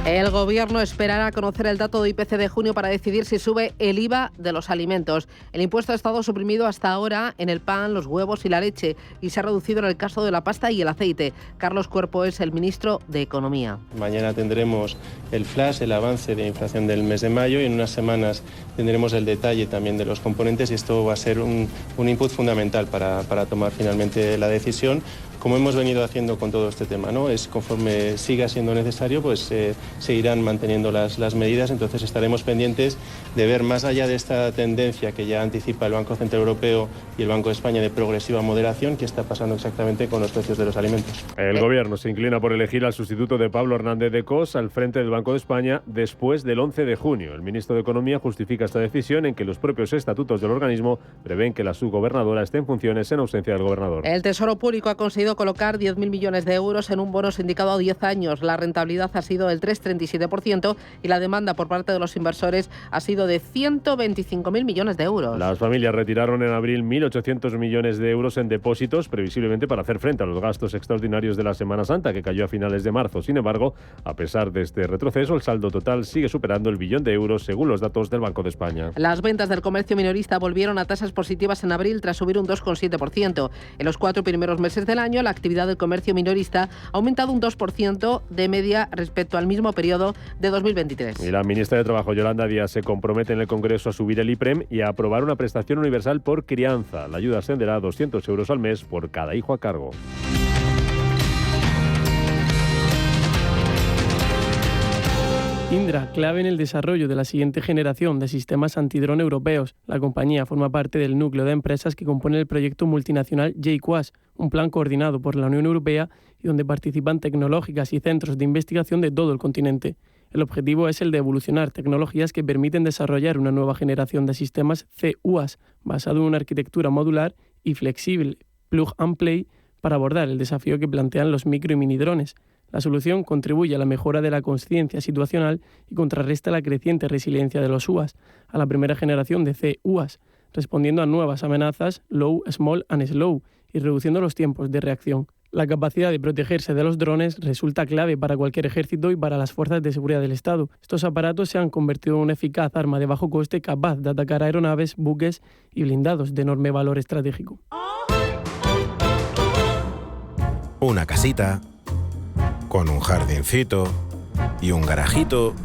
Speaker 1: El Gobierno esperará conocer el dato de IPC de junio para decidir si sube el IVA de los alimentos. El impuesto ha estado suprimido hasta ahora en el pan, los huevos y la leche y se ha reducido en el caso de la pasta y el aceite. Carlos Cuerpo es el ministro de Economía.
Speaker 22: Mañana tendremos el flash, el avance de inflación del mes de mayo y en unas semanas tendremos el detalle también de los componentes y esto va a ser un input fundamental para tomar finalmente la decisión. Como hemos venido haciendo con todo este tema, ¿no? Es conforme siga siendo necesario, pues se irán manteniendo las medidas. Entonces estaremos pendientes de ver más allá de esta tendencia que ya anticipa el Banco Central Europeo y el Banco de España de progresiva moderación, qué está pasando exactamente con los precios de los alimentos.
Speaker 4: El Gobierno se inclina por elegir al sustituto de Pablo Hernández de Cos al frente del Banco de España después del 11 de junio. El ministro de Economía justifica esta decisión en que los propios estatutos del organismo prevén que la subgobernadora esté en funciones en ausencia del gobernador.
Speaker 1: El Tesoro Público ha conseguido colocar 10.000 millones de euros en un bono sindicado a 10 años. La rentabilidad ha sido del 3,37% y la demanda por parte de los inversores ha sido de 125.000 millones de euros.
Speaker 4: Las familias retiraron en abril 1.800 millones de euros en depósitos, previsiblemente para hacer frente a los gastos extraordinarios de la Semana Santa, que cayó a finales de marzo. Sin embargo, a pesar de este retroceso, el saldo total sigue superando el billón de euros, según los datos del Banco de España.
Speaker 1: Las ventas del comercio minorista volvieron a tasas positivas en abril tras subir un 2,7%. En los 4 primeros meses del año, la actividad del comercio minorista ha aumentado un 2% de media respecto al mismo periodo de 2023.
Speaker 4: Y la ministra de Trabajo, Yolanda Díaz, se compromete en el Congreso a subir el IPREM y a aprobar una prestación universal por crianza. La ayuda ascenderá a 200 euros al mes por cada hijo a cargo.
Speaker 11: Indra, clave en el desarrollo de la siguiente generación de sistemas antidrón europeos. La compañía forma parte del núcleo de empresas que compone el proyecto multinacional JQuas, un plan coordinado por la Unión Europea y donde participan tecnológicas y centros de investigación de todo el continente. El objetivo es el de evolucionar tecnologías que permiten desarrollar una nueva generación de sistemas CUAS, basado en una arquitectura modular y flexible, plug and play, para abordar el desafío que plantean los micro y mini drones. La solución contribuye a la mejora de la conciencia situacional y contrarresta la creciente resiliencia de los UAS, a la primera generación de CUAS, respondiendo a nuevas amenazas low, small and slow y reduciendo los tiempos de reacción. La capacidad de protegerse de los drones resulta clave para cualquier ejército y para las fuerzas de seguridad del Estado. Estos aparatos se han convertido en una eficaz arma de bajo coste capaz de atacar aeronaves, buques y blindados de enorme valor estratégico.
Speaker 23: Una casita con un jardincito y un garajito,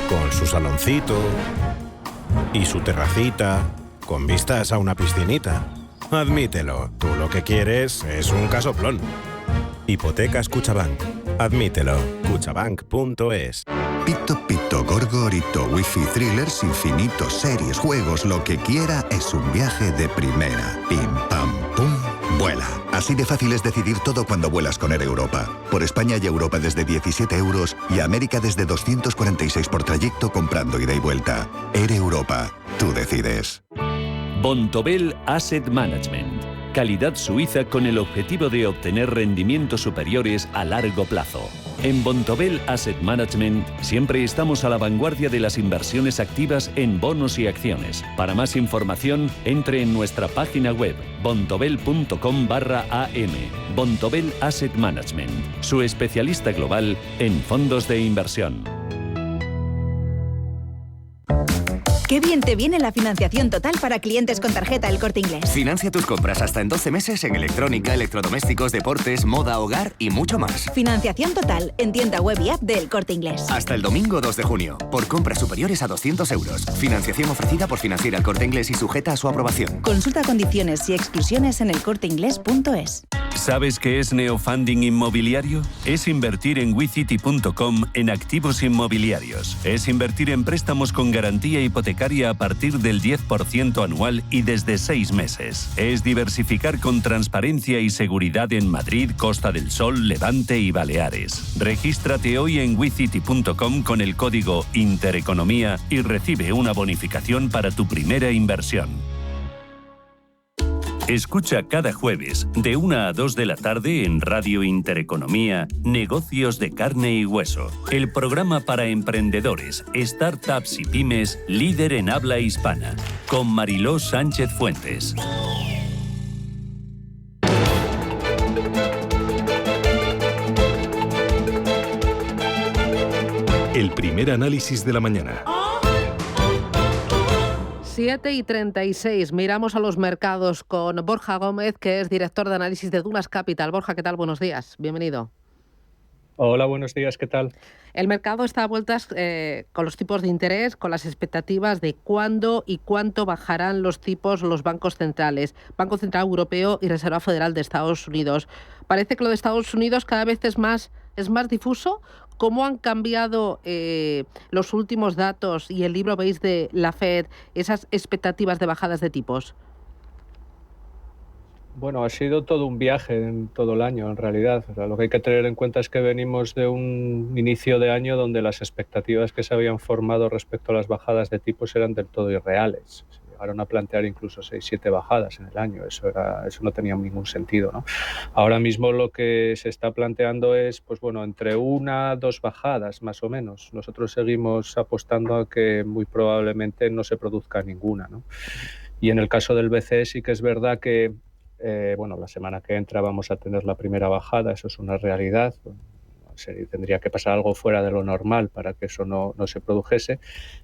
Speaker 23: con su saloncito y su terracita, con vistas a una piscinita. Admítelo, tú lo que quieres es un casoplón. Hipotecas Cuchabank. Admítelo, cuchabank.es.
Speaker 17: Pito, pito, gorgorito, wifi, thrillers, infinitos, series, juegos, lo que quiera, es un viaje de primera. Pim, pam, pum, vuela. Así de fácil es decidir todo cuando vuelas con Air Europa. Por España y Europa desde 17 euros y América desde 246 por trayecto comprando ida y vuelta. Air Europa. Tú decides.
Speaker 10: Bontobel Asset Management. Calidad suiza con el objetivo de obtener rendimientos superiores a largo plazo. En Bontobel Asset Management siempre estamos a la vanguardia de las inversiones activas en bonos y acciones. Para más información, entre en nuestra página web bontobel.com/am. Bontobel Asset Management, su especialista global en fondos de inversión.
Speaker 18: Qué bien te viene la financiación total para clientes con tarjeta El Corte Inglés.
Speaker 19: Financia tus compras hasta en 12 meses en electrónica, electrodomésticos, deportes, moda, hogar y mucho más.
Speaker 18: Financiación total en tienda web y app de El Corte Inglés.
Speaker 19: Hasta el domingo 2 de junio. Por compras superiores a 200 euros. Financiación ofrecida por Financiera El Corte Inglés y sujeta a su aprobación.
Speaker 18: Consulta condiciones y exclusiones en elcorteinglés.es.
Speaker 10: ¿Sabes qué es neofunding inmobiliario? Es invertir en WeCity.com en activos inmobiliarios. Es invertir en préstamos con garantía hipotecaria a partir del 10% anual y desde 6 meses. Es diversificar con transparencia y seguridad en Madrid, Costa del Sol, Levante y Baleares. Regístrate hoy en WeCity.com con el código Intereconomía y recibe una bonificación para tu primera inversión. Escucha cada jueves de 1 a 2 de la tarde en Radio Intereconomía Negocios de Carne y Hueso, el programa para emprendedores, startups y pymes líder en habla hispana, con Mariló Sánchez Fuentes.
Speaker 2: El primer análisis de la mañana.
Speaker 1: 7:36. Miramos a los mercados con Borja Gómez, que es director de análisis de Dunas Capital. Borja, ¿qué tal? Buenos días. Bienvenido.
Speaker 3: Hola, buenos días. ¿Qué tal?
Speaker 1: El mercado está a vueltas con los tipos de interés, con las expectativas de cuándo y cuánto bajarán los tipos los bancos centrales, Banco Central Europeo y Reserva Federal de Estados Unidos. Parece que lo de Estados Unidos cada vez es más difuso. ¿Cómo han cambiado los últimos datos y el libro beige de la Fed, esas expectativas de bajadas de tipos?
Speaker 3: Bueno, ha sido todo un viaje en todo el año, en realidad. O sea, lo que hay que tener en cuenta es que venimos de un inicio de año donde las expectativas que se habían formado respecto a las bajadas de tipos eran del todo irreales. Se llegaron a plantear incluso 6-7 bajadas en el año. Eso no tenía ningún sentido, ¿no? Ahora mismo lo que se está planteando es, pues bueno, entre 1 a 2 bajadas, más o menos. Nosotros seguimos apostando a que muy probablemente no se produzca ninguna, ¿no? Y en el caso del BCE sí que es verdad que la semana que entra vamos a tener la primera bajada, eso es una realidad. Tendría que pasar algo fuera de lo normal para que eso no se produjese,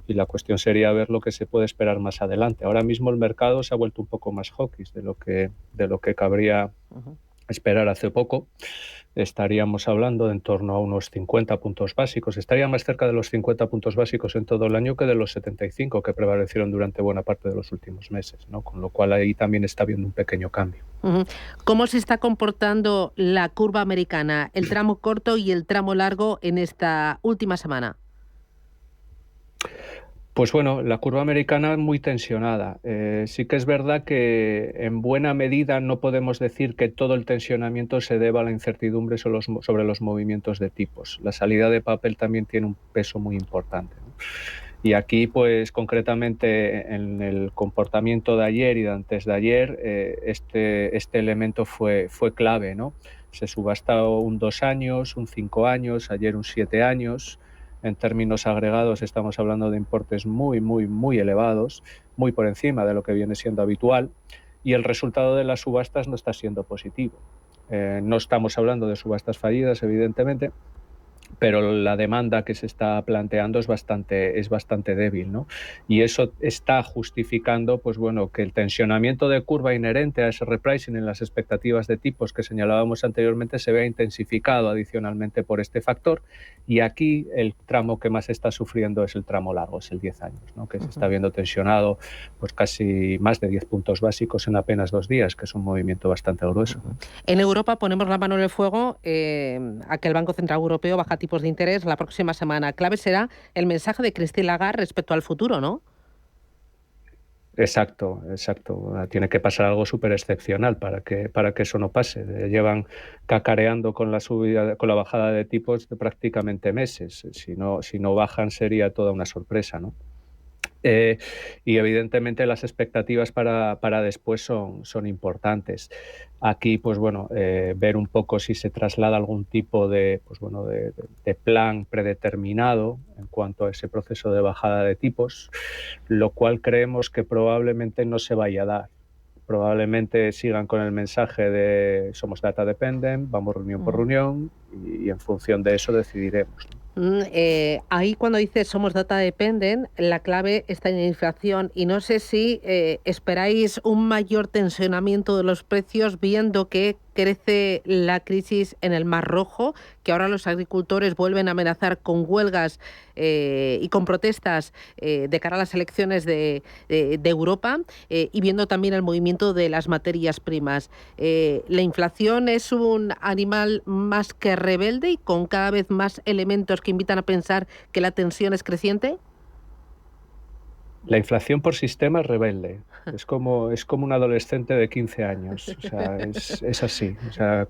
Speaker 3: y la cuestión sería ver lo que se puede esperar más adelante. Ahora mismo el mercado se ha vuelto un poco más hawkish de lo que cabría esperar hace poco. Estaríamos hablando de en torno a unos 50 puntos básicos. Estaría más cerca de los 50 puntos básicos en todo el año que de los 75 que prevalecieron durante buena parte de los últimos meses, ¿no? Con lo cual ahí también está habiendo un pequeño cambio.
Speaker 1: ¿Cómo se está comportando la curva americana, el tramo corto y el tramo largo en esta última semana?
Speaker 3: Pues bueno, la curva americana muy tensionada. Sí que es verdad que en buena medida no podemos decir que todo el tensionamiento se deba a la incertidumbre sobre los movimientos de tipos. La salida de papel también tiene un peso muy importante, ¿no? Y aquí, pues concretamente en el comportamiento de ayer y de antes de ayer, este elemento fue clave, ¿no? Se subastó un 2 años, un 5 años, ayer un 7 años. En términos agregados estamos hablando de importes muy, muy, muy elevados, muy por encima de lo que viene siendo habitual, y el resultado de las subastas no está siendo positivo. No estamos hablando de subastas fallidas, evidentemente, pero la demanda que se está planteando es bastante débil, ¿no? Y eso está justificando, pues bueno, que el tensionamiento de curva inherente a ese repricing en las expectativas de tipos que señalábamos anteriormente se vea intensificado adicionalmente por este factor, y aquí el tramo que más está sufriendo es el tramo largo, es el 10 años, ¿no? Que se está viendo tensionado pues casi más de 10 puntos básicos en apenas 2 días, que es un movimiento bastante grueso.
Speaker 1: En Europa ponemos la mano en el fuego a que el Banco Central Europeo baja tipos de interés la próxima semana. Clave será el mensaje de Christine Lagarde respecto al futuro, ¿no?
Speaker 3: Exacto. Tiene que pasar algo súper excepcional para que eso no pase. Llevan cacareando con la subida, con la bajada de tipos de prácticamente meses. Si no bajan sería toda una sorpresa, ¿no? Y evidentemente las expectativas para después son importantes. Aquí, pues bueno, ver un poco si se traslada algún tipo de plan predeterminado en cuanto a ese proceso de bajada de tipos, lo cual creemos que probablemente no se vaya a dar. Probablemente sigan con el mensaje de somos data dependent, vamos reunión por reunión y en función de eso decidiremos, ¿no?
Speaker 1: Ahí cuando dices somos data dependent, la clave está en la inflación y no sé si esperáis un mayor tensionamiento de los precios viendo que crece la crisis en el Mar Rojo, que ahora los agricultores vuelven a amenazar con huelgas y con protestas de cara a las elecciones de Europa y viendo también el movimiento de las materias primas. La inflación es un animal más que rebelde y con cada vez más elementos que invitan a pensar que la tensión es creciente.
Speaker 3: La inflación por sistema es rebelde. Es como un adolescente de 15 años. O sea, es así. O sea,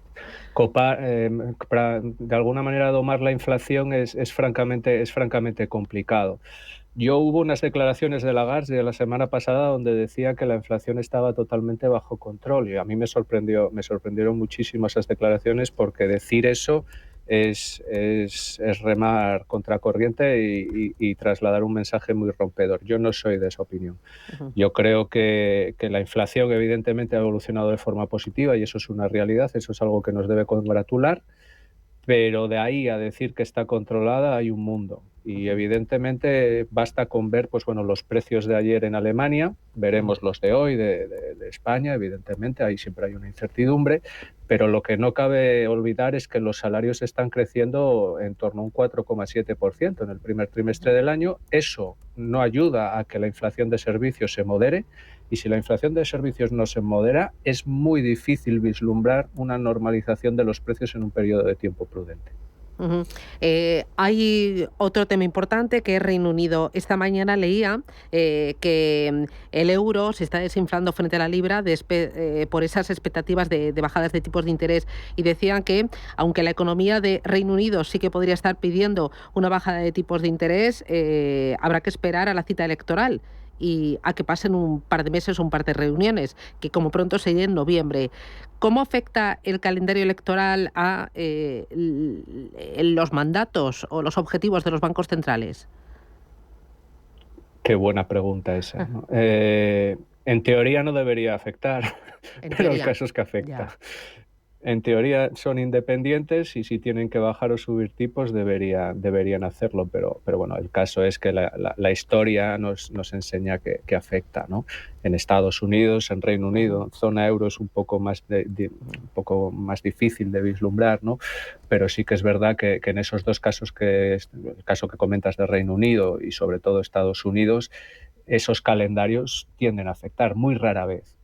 Speaker 3: de alguna manera domar la inflación es francamente complicado. Hubo unas declaraciones de Lagarde de la semana pasada donde decía que la inflación estaba totalmente bajo control y a mí me sorprendieron muchísimo esas declaraciones porque decir eso es remar contracorriente y trasladar un mensaje muy rompedor. Yo no soy de esa opinión. Yo creo que la inflación evidentemente ha evolucionado de forma positiva y eso es una realidad, eso es algo que nos debe congratular, pero de ahí a decir que está controlada hay un mundo. Y evidentemente basta con ver los precios de ayer en Alemania, veremos los de hoy de España, evidentemente, ahí siempre hay una incertidumbre, pero lo que no cabe olvidar es que los salarios están creciendo en torno a un 4,7% en el primer trimestre del año. Eso no ayuda a que la inflación de servicios se modere y si la inflación de servicios no se modera, es muy difícil vislumbrar una normalización de los precios en un periodo de tiempo prudente.
Speaker 1: Hay otro tema importante que es Reino Unido. Esta mañana leía que el euro se está desinflando frente a la libra por esas expectativas de bajadas de tipos de interés y decían que aunque la economía de Reino Unido sí que podría estar pidiendo una bajada de tipos de interés, habrá que esperar a la cita electoral y a que pasen un par de meses o un par de reuniones, que como pronto sería en noviembre. ¿Cómo afecta el calendario electoral a los mandatos o los objetivos de los bancos centrales?
Speaker 3: Qué buena pregunta esa, ¿no? En teoría no debería afectar, pero el caso es que afecta. Ya. En teoría son independientes y si tienen que bajar o subir tipos deberían hacerlo, pero bueno, el caso es que la historia nos enseña que afecta, ¿no? En Estados Unidos, en Reino Unido, zona euro es un poco más difícil de vislumbrar, ¿no? Pero sí que es verdad que en esos dos casos, el caso que comentas de Reino Unido y sobre todo Estados Unidos, esos calendarios tienden a afectar muy rara vez,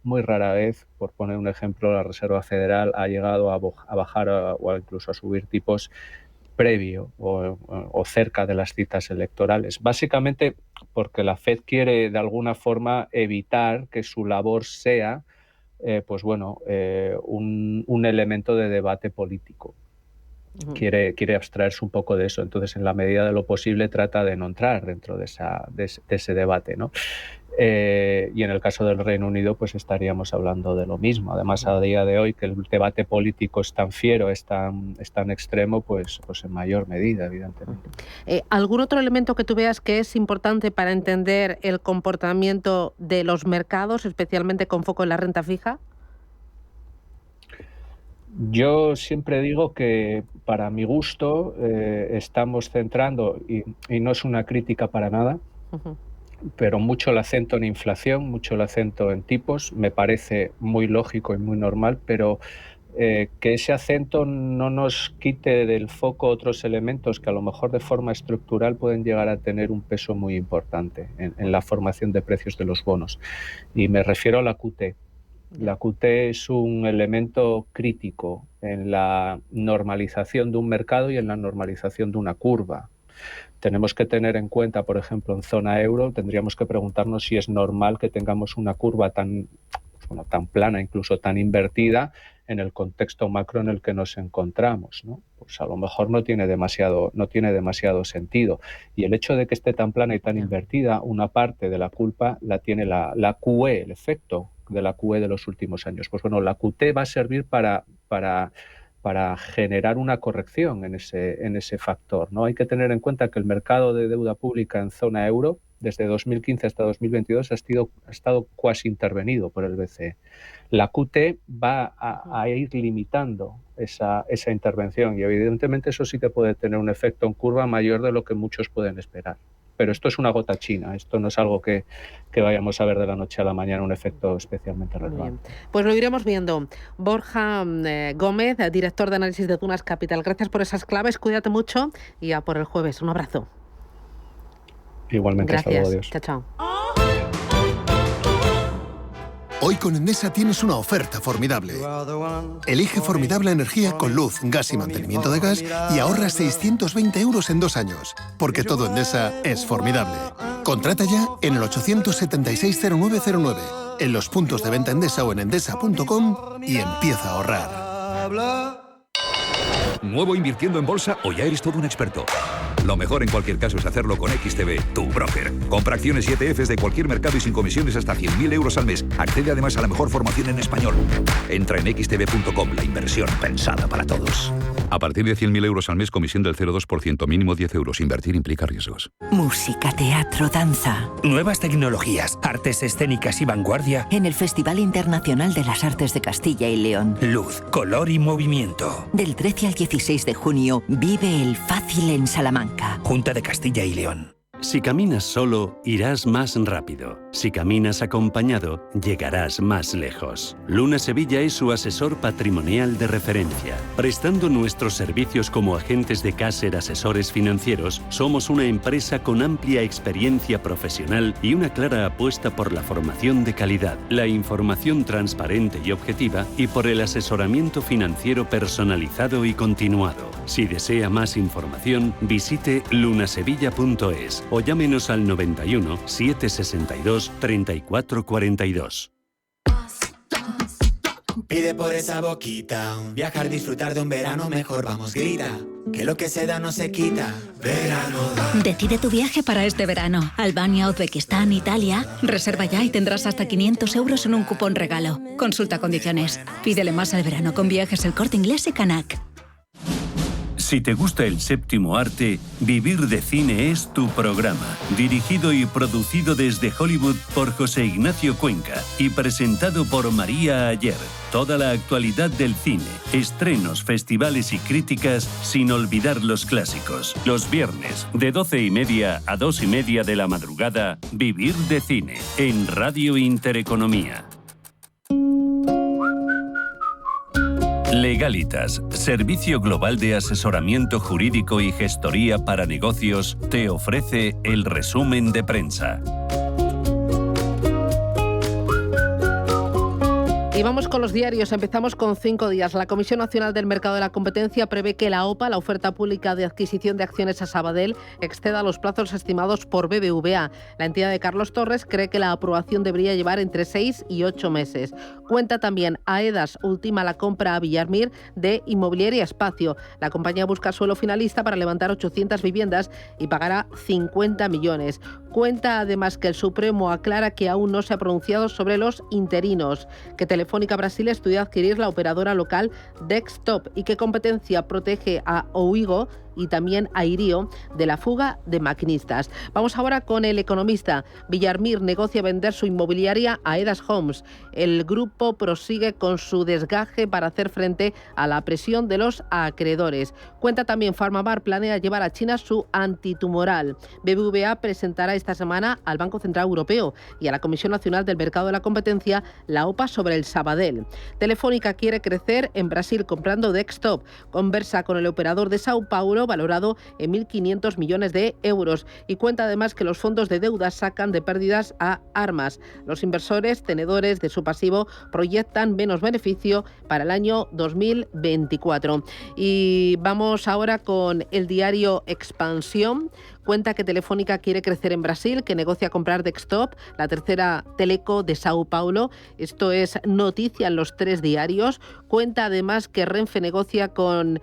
Speaker 3: por poner un ejemplo, la Reserva Federal ha llegado a bajar o incluso a subir tipos previo o cerca de las citas electorales, básicamente porque la Fed quiere de alguna forma evitar que su labor sea un elemento de debate político. Quiere abstraerse un poco de eso, entonces en la medida de lo posible trata de no entrar dentro de ese debate, ¿no? Y en el caso del Reino Unido pues estaríamos hablando de lo mismo. Además, a día de hoy que el debate político es tan fiero, es tan extremo, pues en mayor medida, evidentemente.
Speaker 1: ¿Algún otro elemento que tú veas que es importante para entender el comportamiento de los mercados, especialmente con foco en la renta fija?
Speaker 3: Yo siempre digo que para mi gusto estamos centrando, y no es una crítica para nada, pero mucho el acento en inflación, mucho el acento en tipos, me parece muy lógico y muy normal, pero que ese acento no nos quite del foco otros elementos que a lo mejor de forma estructural pueden llegar a tener un peso muy importante en la formación de precios de los bonos. Y me refiero a la QT. La QT es un elemento crítico en la normalización de un mercado y en la normalización de una curva. Tenemos que tener en cuenta, por ejemplo, en zona euro, tendríamos que preguntarnos si es normal que tengamos una curva tan plana, incluso tan invertida, en el contexto macro en el que nos encontramos, ¿no? Pues a lo mejor no tiene demasiado sentido. Y el hecho de que esté tan plana y tan invertida, una parte de la culpa la tiene la QE, el efecto de la QE de los últimos años. Pues bueno, la QT va a servir para generar una corrección en ese factor, ¿no? Hay que tener en cuenta que el mercado de deuda pública en zona euro, desde 2015 hasta 2022, ha estado cuasi intervenido por el BCE. La QT va a ir limitando esa intervención y evidentemente eso sí que puede tener un efecto en curva mayor de lo que muchos pueden esperar. Pero esto es una gota china, esto no es algo que vayamos a ver de la noche a la mañana, un efecto especialmente relevante.
Speaker 1: Pues lo iremos viendo. Borja Gómez, director de análisis de Dunas Capital, gracias por esas claves, cuídate mucho y a por el jueves. Un abrazo.
Speaker 3: Igualmente,
Speaker 1: gracias.
Speaker 3: Hasta luego, adiós.
Speaker 1: Chao.
Speaker 6: Hoy con Endesa tienes una oferta formidable. Elige formidable energía con luz, gas y mantenimiento de gas y ahorra 620 euros en 2 años. Porque todo Endesa es formidable. Contrata ya en el 876-0909, en los puntos de venta Endesa o en endesa.com y empieza a ahorrar.
Speaker 7: ¿Nuevo invirtiendo en bolsa o ya eres todo un experto? Lo mejor en cualquier caso es hacerlo con XTB, tu broker. Compra acciones y ETFs de cualquier mercado y sin comisiones hasta 100.000 euros al mes. Accede además a la mejor formación en español. Entra en xtb.com, la inversión pensada para todos. A partir de 100.000 euros al mes, comisión del 0,2%, mínimo 10 euros. Invertir implica riesgos.
Speaker 21: Música, teatro, danza. Nuevas tecnologías, artes escénicas y vanguardia. En el Festival Internacional de las Artes de Castilla y León. Luz, color y movimiento. Del 13 al 16 de junio, vive el Fácil en Salamanca. Junta de Castilla y León.
Speaker 24: Si caminas solo, irás más rápido. Si caminas acompañado, llegarás más lejos. Luna Sevilla es su asesor patrimonial de referencia. Prestando nuestros servicios como agentes de Caser Asesores Financieros, somos una empresa con amplia experiencia profesional y una clara apuesta por la formación de calidad, la información transparente y objetiva y por el asesoramiento financiero personalizado y continuado. Si desea más información, visite lunasevilla.es o llámenos al 91 762 3442.
Speaker 25: Pide por esa boquita, viajar, disfrutar de un verano mejor, vamos, grita, que lo que se da no se quita, verano da.
Speaker 26: Decide tu viaje para este verano, Albania, Uzbekistán, Italia, reserva ya y tendrás hasta 500 euros en un cupón regalo. Consulta condiciones, pídele más al verano con Viajes El Corte Inglés y Canac.
Speaker 10: Si te gusta el séptimo arte, Vivir de Cine es tu programa. Dirigido y producido desde Hollywood por José Ignacio Cuenca y presentado por María Ayer. Toda la actualidad del cine, estrenos, festivales y críticas, sin olvidar los clásicos. Los viernes, de 12:30 a 2:30 de la madrugada, Vivir de Cine, en Radio Intereconomía. Legalitas, servicio global de asesoramiento jurídico y gestoría para negocios, te ofrece el resumen de prensa.
Speaker 1: Y vamos con los diarios. Empezamos con 5 días. La Comisión Nacional del Mercado de la Competencia prevé que la OPA, la oferta pública de adquisición de acciones a Sabadell, exceda los plazos estimados por BBVA. La entidad de Carlos Torres cree que la aprobación debería llevar entre 6 y 8 meses. Cuenta también Aedas ultima la compra a Villarmir de Inmobiliaria Espacio. La compañía busca suelo finalista para levantar 800 viviendas y pagará 50 millones. Cuenta además que el Supremo aclara que aún no se ha pronunciado sobre los interinos, que Telefónica Brasil estudia adquirir la operadora local Dextop y que Competencia protege a Ouigo y también a Irio de la fuga de maquinistas. Vamos ahora con El Economista. Villarmir negocia vender su inmobiliaria a Edas Homes. El grupo prosigue con su desgaje para hacer frente a la presión de los acreedores. Cuenta también Farmamar planea llevar a China su antitumoral. BBVA presentará esta semana al Banco Central Europeo y a la Comisión Nacional del Mercado de la Competencia la OPA sobre el Sabadell. Telefónica quiere crecer en Brasil comprando Dextop. Conversa con el operador de Sao Paulo valorado en 1.500 millones de euros. Y cuenta además que los fondos de deuda sacan de pérdidas a armas. Los inversores tenedores de su pasivo proyectan menos beneficio para el año 2024. Y vamos ahora con el diario Expansión. Cuenta que Telefónica quiere crecer en Brasil, que negocia comprar Dextop, la tercera teleco de Sao Paulo. Esto es noticia en los 3 diarios. Cuenta además que Renfe negocia con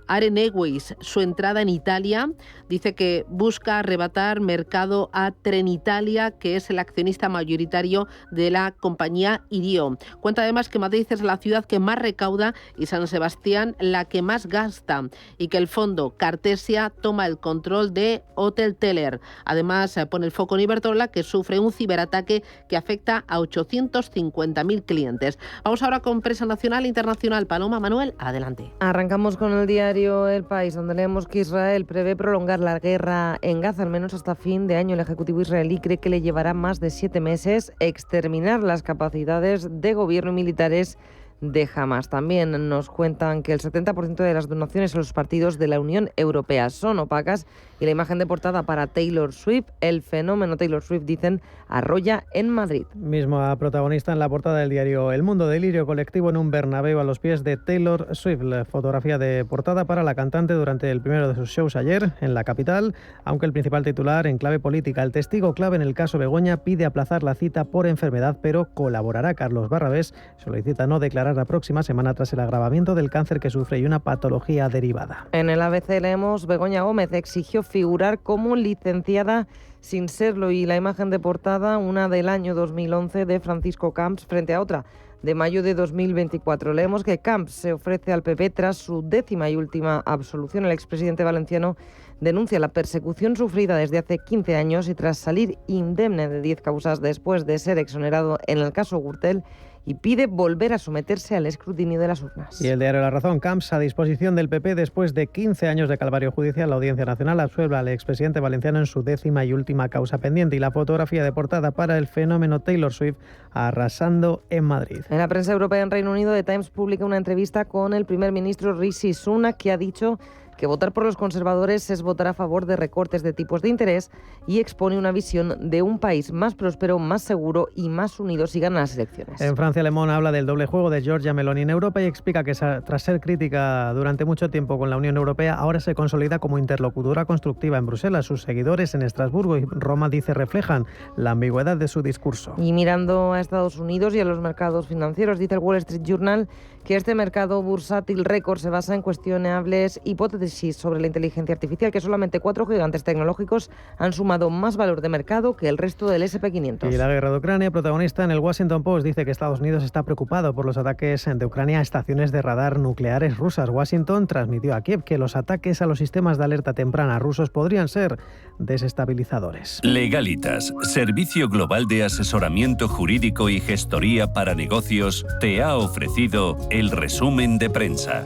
Speaker 1: Areneways su entrada en Italia. Dice que busca arrebatar mercado a Trenitalia, que es el accionista mayoritario de la compañía Irio. Cuenta además que Madrid es la ciudad que más recauda y San Sebastián la que más gasta, y que el fondo Cartesia toma el control de Hotel Teller. Además, pone el foco en Iberdrola, que sufre un ciberataque que afecta a 850.000 clientes. Vamos ahora con prensa nacional e internacional. Paloma, Manuel, adelante.
Speaker 8: Arrancamos con el diario El País, donde leemos que Israel prevé prolongar la guerra en Gaza al menos hasta fin de año. El Ejecutivo israelí cree que le llevará más de 7 meses exterminar las capacidades de gobierno y militares de Hamas. También nos cuentan que el 70% de las donaciones a los partidos de la Unión Europea son opacas, y la imagen de portada para Taylor Swift, el fenómeno Taylor Swift, dicen, arrolla en Madrid.
Speaker 9: Misma protagonista en la portada del diario El Mundo: delirio colectivo en un Bernabéu a los pies de Taylor Swift. La fotografía de portada para la cantante durante el primero de sus shows ayer en la capital, aunque el principal titular en clave política: el testigo clave en el caso Begoña pide aplazar la cita por enfermedad, pero colaborará. Carlos Barrabés solicita no declarar la próxima semana tras el agravamiento del cáncer que sufre y una patología derivada.
Speaker 8: En el ABC leemos: Begoña Gómez exigió figurar como licenciada sin serlo, y la imagen de portada, una del año 2011 de Francisco Camps frente a otra de mayo de 2024. Leemos que Camps se ofrece al PP tras su 10ª y última absolución. El expresidente valenciano denuncia la persecución sufrida desde hace 15 años y tras salir indemne de 10 causas después de ser exonerado en el caso Gürtel, y pide volver a someterse al escrutinio de las urnas.
Speaker 9: Y el diario La Razón: Camps a disposición del PP después de 15 años de calvario judicial. La Audiencia Nacional absuelve al expresidente valenciano en su 10ª y última causa pendiente. Y la fotografía de portada para el fenómeno Taylor Swift arrasando en Madrid.
Speaker 8: En la prensa europea, en Reino Unido, The Times publica una entrevista con el primer ministro Rishi Sunak, que ha dicho que votar por los conservadores es votar a favor de recortes de tipos de interés, y expone una visión de un país más próspero, más seguro y más unido si ganan las elecciones.
Speaker 9: En Francia, Le Monde habla del doble juego de Giorgia Meloni en Europa y explica que tras ser crítica durante mucho tiempo con la Unión Europea, ahora se consolida como interlocutora constructiva en Bruselas. Sus seguidores en Estrasburgo y Roma, dice, reflejan la ambigüedad de su discurso.
Speaker 8: Y mirando a Estados Unidos y a los mercados financieros, dice el Wall Street Journal que este mercado bursátil récord se basa en cuestionables hipótesis sobre la inteligencia artificial, que solamente 4 gigantes tecnológicos han sumado más valor de mercado que el resto del S&P 500.
Speaker 9: Y la guerra de Ucrania, protagonista en el Washington Post, dice que Estados Unidos está preocupado por los ataques de Ucrania a estaciones de radar nucleares rusas. Washington transmitió a Kiev que los ataques a los sistemas de alerta temprana rusos podrían ser desestabilizadores.
Speaker 10: Legalitas, servicio global de asesoramiento jurídico y gestoría para negocios, te ha ofrecido el resumen de prensa.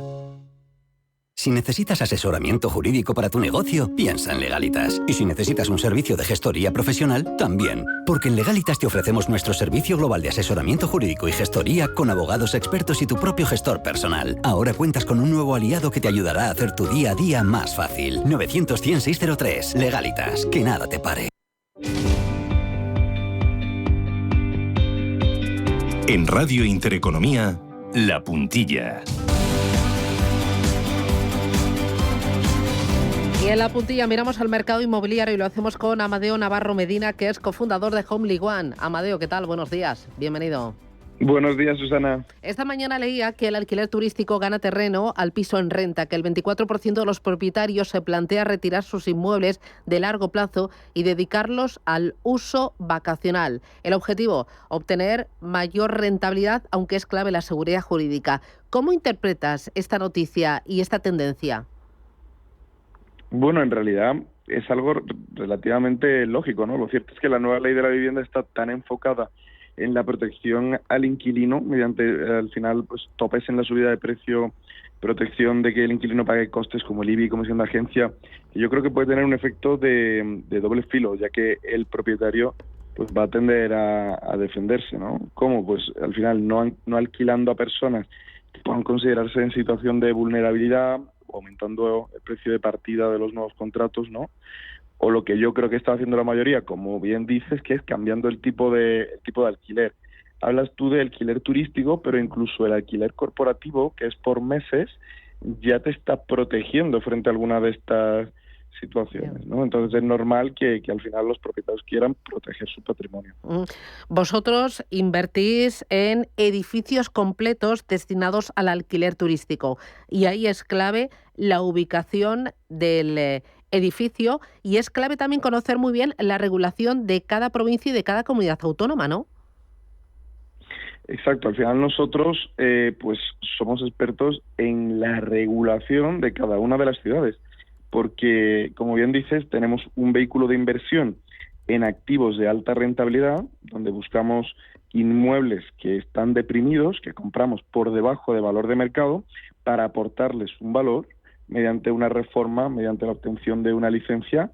Speaker 12: Si necesitas asesoramiento jurídico para tu negocio, piensa en Legalitas. Y si necesitas un servicio de gestoría profesional, también. Porque en Legalitas te ofrecemos nuestro servicio global de asesoramiento jurídico y gestoría con abogados expertos y tu propio gestor personal. Ahora cuentas con un nuevo aliado que te ayudará a hacer tu día a día más fácil. 900-100-603. Legalitas. Que nada te pare.
Speaker 2: En Radio Intereconomía, La Puntilla.
Speaker 1: Y en La Puntilla miramos al mercado inmobiliario y lo hacemos con Amadeo Navarro Medina, que es cofundador de Homely One. Amadeo, ¿qué tal? Buenos días, bienvenido.
Speaker 13: Buenos días, Susana.
Speaker 1: Esta mañana leía que el alquiler turístico gana terreno al piso en renta, que el 24% de los propietarios se plantea retirar sus inmuebles de largo plazo y dedicarlos al uso vacacional. El objetivo, obtener mayor rentabilidad, aunque es clave la seguridad jurídica. ¿Cómo interpretas esta noticia y esta tendencia?
Speaker 13: Bueno, en realidad es algo relativamente lógico, ¿no? Lo cierto es que la nueva ley de la vivienda está tan enfocada en la protección al inquilino mediante, al final, pues topes en la subida de precio, protección de que el inquilino pague costes como el IBI y comisión de agencia, que yo creo que puede tener un efecto de doble filo, ya que el propietario pues va a tender a defenderse, ¿no? ¿Cómo? Pues al final no alquilando a personas que puedan considerarse en situación de vulnerabilidad aumentando el precio de partida de los nuevos contratos, ¿no? O lo que yo creo que está haciendo la mayoría, como bien dices, que es cambiando el tipo de alquiler. Hablas tú de alquiler turístico, pero incluso el alquiler corporativo, que es por meses, ya te está protegiendo frente a alguna de estas situaciones, ¿no? Entonces es normal que al final los propietarios quieran proteger su patrimonio.
Speaker 1: Vosotros invertís en edificios completos destinados al alquiler turístico y ahí es clave la ubicación del edificio y es clave también conocer muy bien la regulación de cada provincia y de cada comunidad autónoma, ¿no?
Speaker 13: Exacto, al final nosotros pues somos expertos en la regulación de cada una de las ciudades, porque, como bien dices, tenemos un vehículo de inversión en activos de alta rentabilidad, donde buscamos inmuebles que están deprimidos, que compramos por debajo de valor de mercado, para aportarles un valor mediante una reforma, mediante la obtención de una licencia,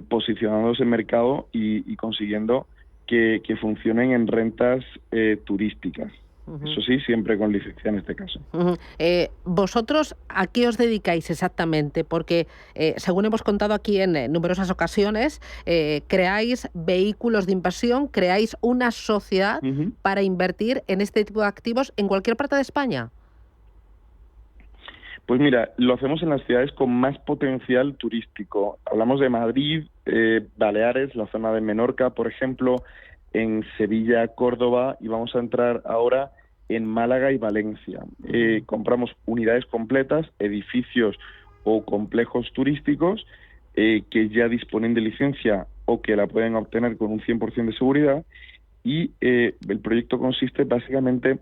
Speaker 13: posicionándose en mercado y consiguiendo que funcionen en rentas turísticas. Eso sí, siempre con licencia en este caso.
Speaker 1: ¿Vosotros a qué os dedicáis exactamente? Porque, según hemos contado aquí en numerosas ocasiones, creáis vehículos de inversión, creáis una sociedad para invertir en este tipo de activos en cualquier parte de España.
Speaker 13: Pues mira, lo hacemos en las ciudades con más potencial turístico. Hablamos de Madrid, Baleares, la zona de Menorca, por ejemplo, en Sevilla, Córdoba, y vamos a entrar ahora en Málaga y Valencia. Compramos unidades completas, edificios o complejos turísticos que ya disponen de licencia o que la pueden obtener con un 100% de seguridad, y el proyecto consiste básicamente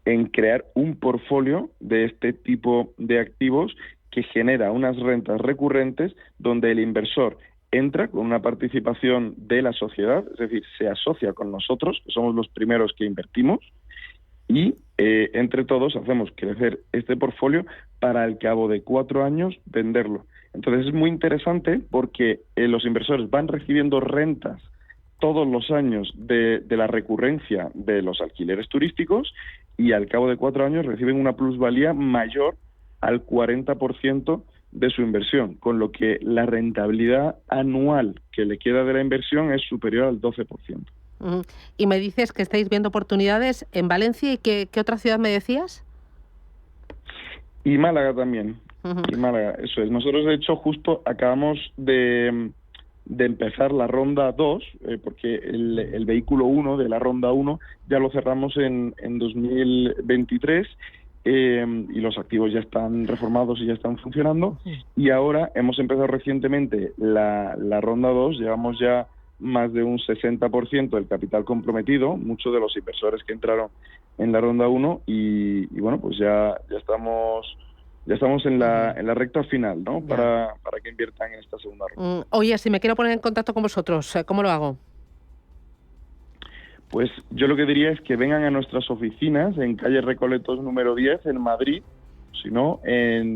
Speaker 13: en crear un portfolio de este tipo de activos que genera unas rentas recurrentes donde el inversor entra con una participación de la sociedad, es decir, se asocia con nosotros, que somos los primeros que invertimos, y entre todos hacemos crecer este portfolio para al cabo de 4 años venderlo. Entonces es muy interesante porque los inversores van recibiendo rentas todos los años de la recurrencia de los alquileres turísticos y al cabo de 4 años reciben una plusvalía mayor al 40% de su inversión, con lo que la rentabilidad anual que le queda de la inversión es superior al 12%.
Speaker 1: Y me dices que estáis viendo oportunidades en Valencia y ¿qué otra ciudad me decías?
Speaker 13: Y Málaga también. Y Málaga, eso es. Nosotros, de hecho, justo acabamos de empezar la ronda 2, porque el vehículo 1 de la ronda 1 ya lo cerramos en 2023, y los activos ya están reformados y ya están funcionando, y ahora hemos empezado recientemente la ronda 2, llevamos ya más de un 60% del capital comprometido, muchos de los inversores que entraron en la ronda 1, y bueno, pues ya estamos en la recta final, ¿no? Para que inviertan en esta segunda ronda.
Speaker 1: Oye, si me quiero poner en contacto con vosotros, ¿cómo lo hago?
Speaker 13: Pues yo lo que diría es que vengan a nuestras oficinas en calle Recoletos número 10 en Madrid, si no,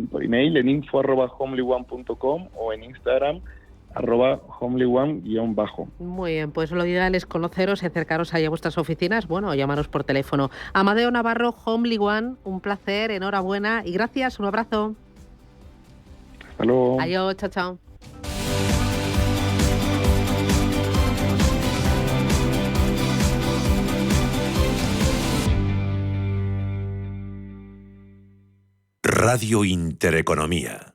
Speaker 13: por email en info@homelyone.com o en Instagram @homelyone_.
Speaker 1: Muy bien, pues lo ideal es conoceros y acercaros ahí a vuestras oficinas, bueno, o llamaros por teléfono. Amadeo Navarro, Homely One, un placer, enhorabuena y gracias, un abrazo.
Speaker 13: Hasta luego.
Speaker 1: Adiós, chao, chao.
Speaker 2: Radio Intereconomía.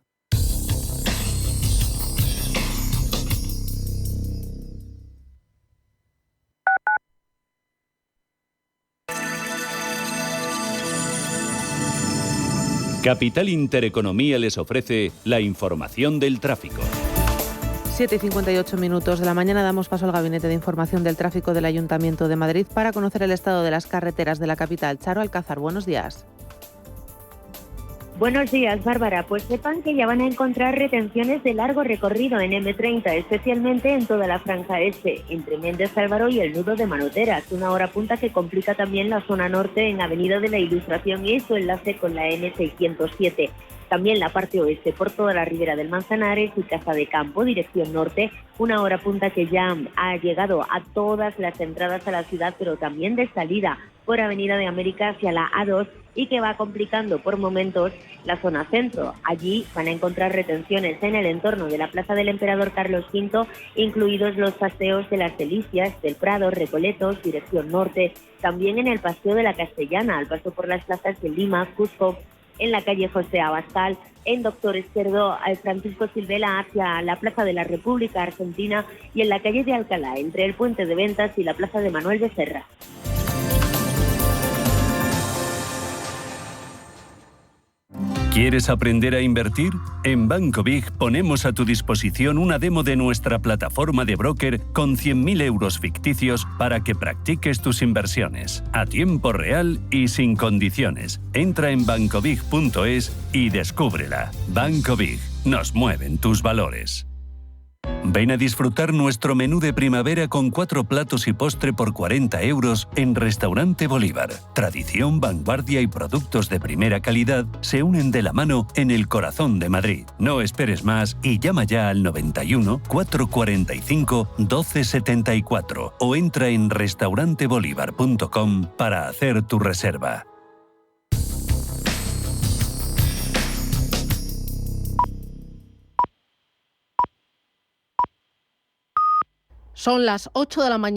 Speaker 10: Capital Intereconomía les ofrece la información del tráfico.
Speaker 8: 7:58 minutos de la mañana damos paso al Gabinete de Información del Tráfico del Ayuntamiento de Madrid para conocer el estado de las carreteras de la capital. Charo Alcázar, buenos días.
Speaker 5: Buenos días, Bárbara. Pues sepan que ya van a encontrar retenciones de largo recorrido en M30, especialmente en toda la franja este, entre Méndez Álvaro y el nudo de Manoteras, una hora punta que complica también la zona norte en Avenida de la Ilustración y su enlace con la M607. También la parte oeste por toda la ribera del Manzanares y Casa de Campo, dirección norte, una hora punta que ya ha llegado a todas las entradas a la ciudad, pero también de salida por Avenida de América hacia la A2 y que va complicando por momentos la zona centro. Allí van a encontrar retenciones en el entorno de la Plaza del Emperador Carlos V, incluidos los paseos de las Delicias, del Prado, Recoletos, dirección norte, también en el Paseo de la Castellana, al paso por las plazas de Lima, Cusco, en la calle José Abascal, en Doctor Esquerdo, Francisco Silvela hacia la Plaza de la República Argentina y en la calle de Alcalá, entre el Puente de Ventas y la Plaza de Manuel Becerra.
Speaker 24: ¿Quieres aprender a invertir? En Banco Big ponemos a tu disposición una demo de nuestra plataforma de broker con 100.000 euros ficticios para que practiques tus inversiones, a tiempo real y sin condiciones. Entra en bancobig.es y descúbrela. Banco Big, nos mueven tus valores. Ven a disfrutar nuestro menú de primavera con 4 platos y postre por 40 euros en Restaurante Bolívar. Tradición, vanguardia y productos de primera calidad se unen de la mano en el corazón de Madrid. No esperes más y llama ya al 91 445 1274 o entra en restaurantebolívar.com para hacer tu reserva.
Speaker 1: Son las 8 de la mañana.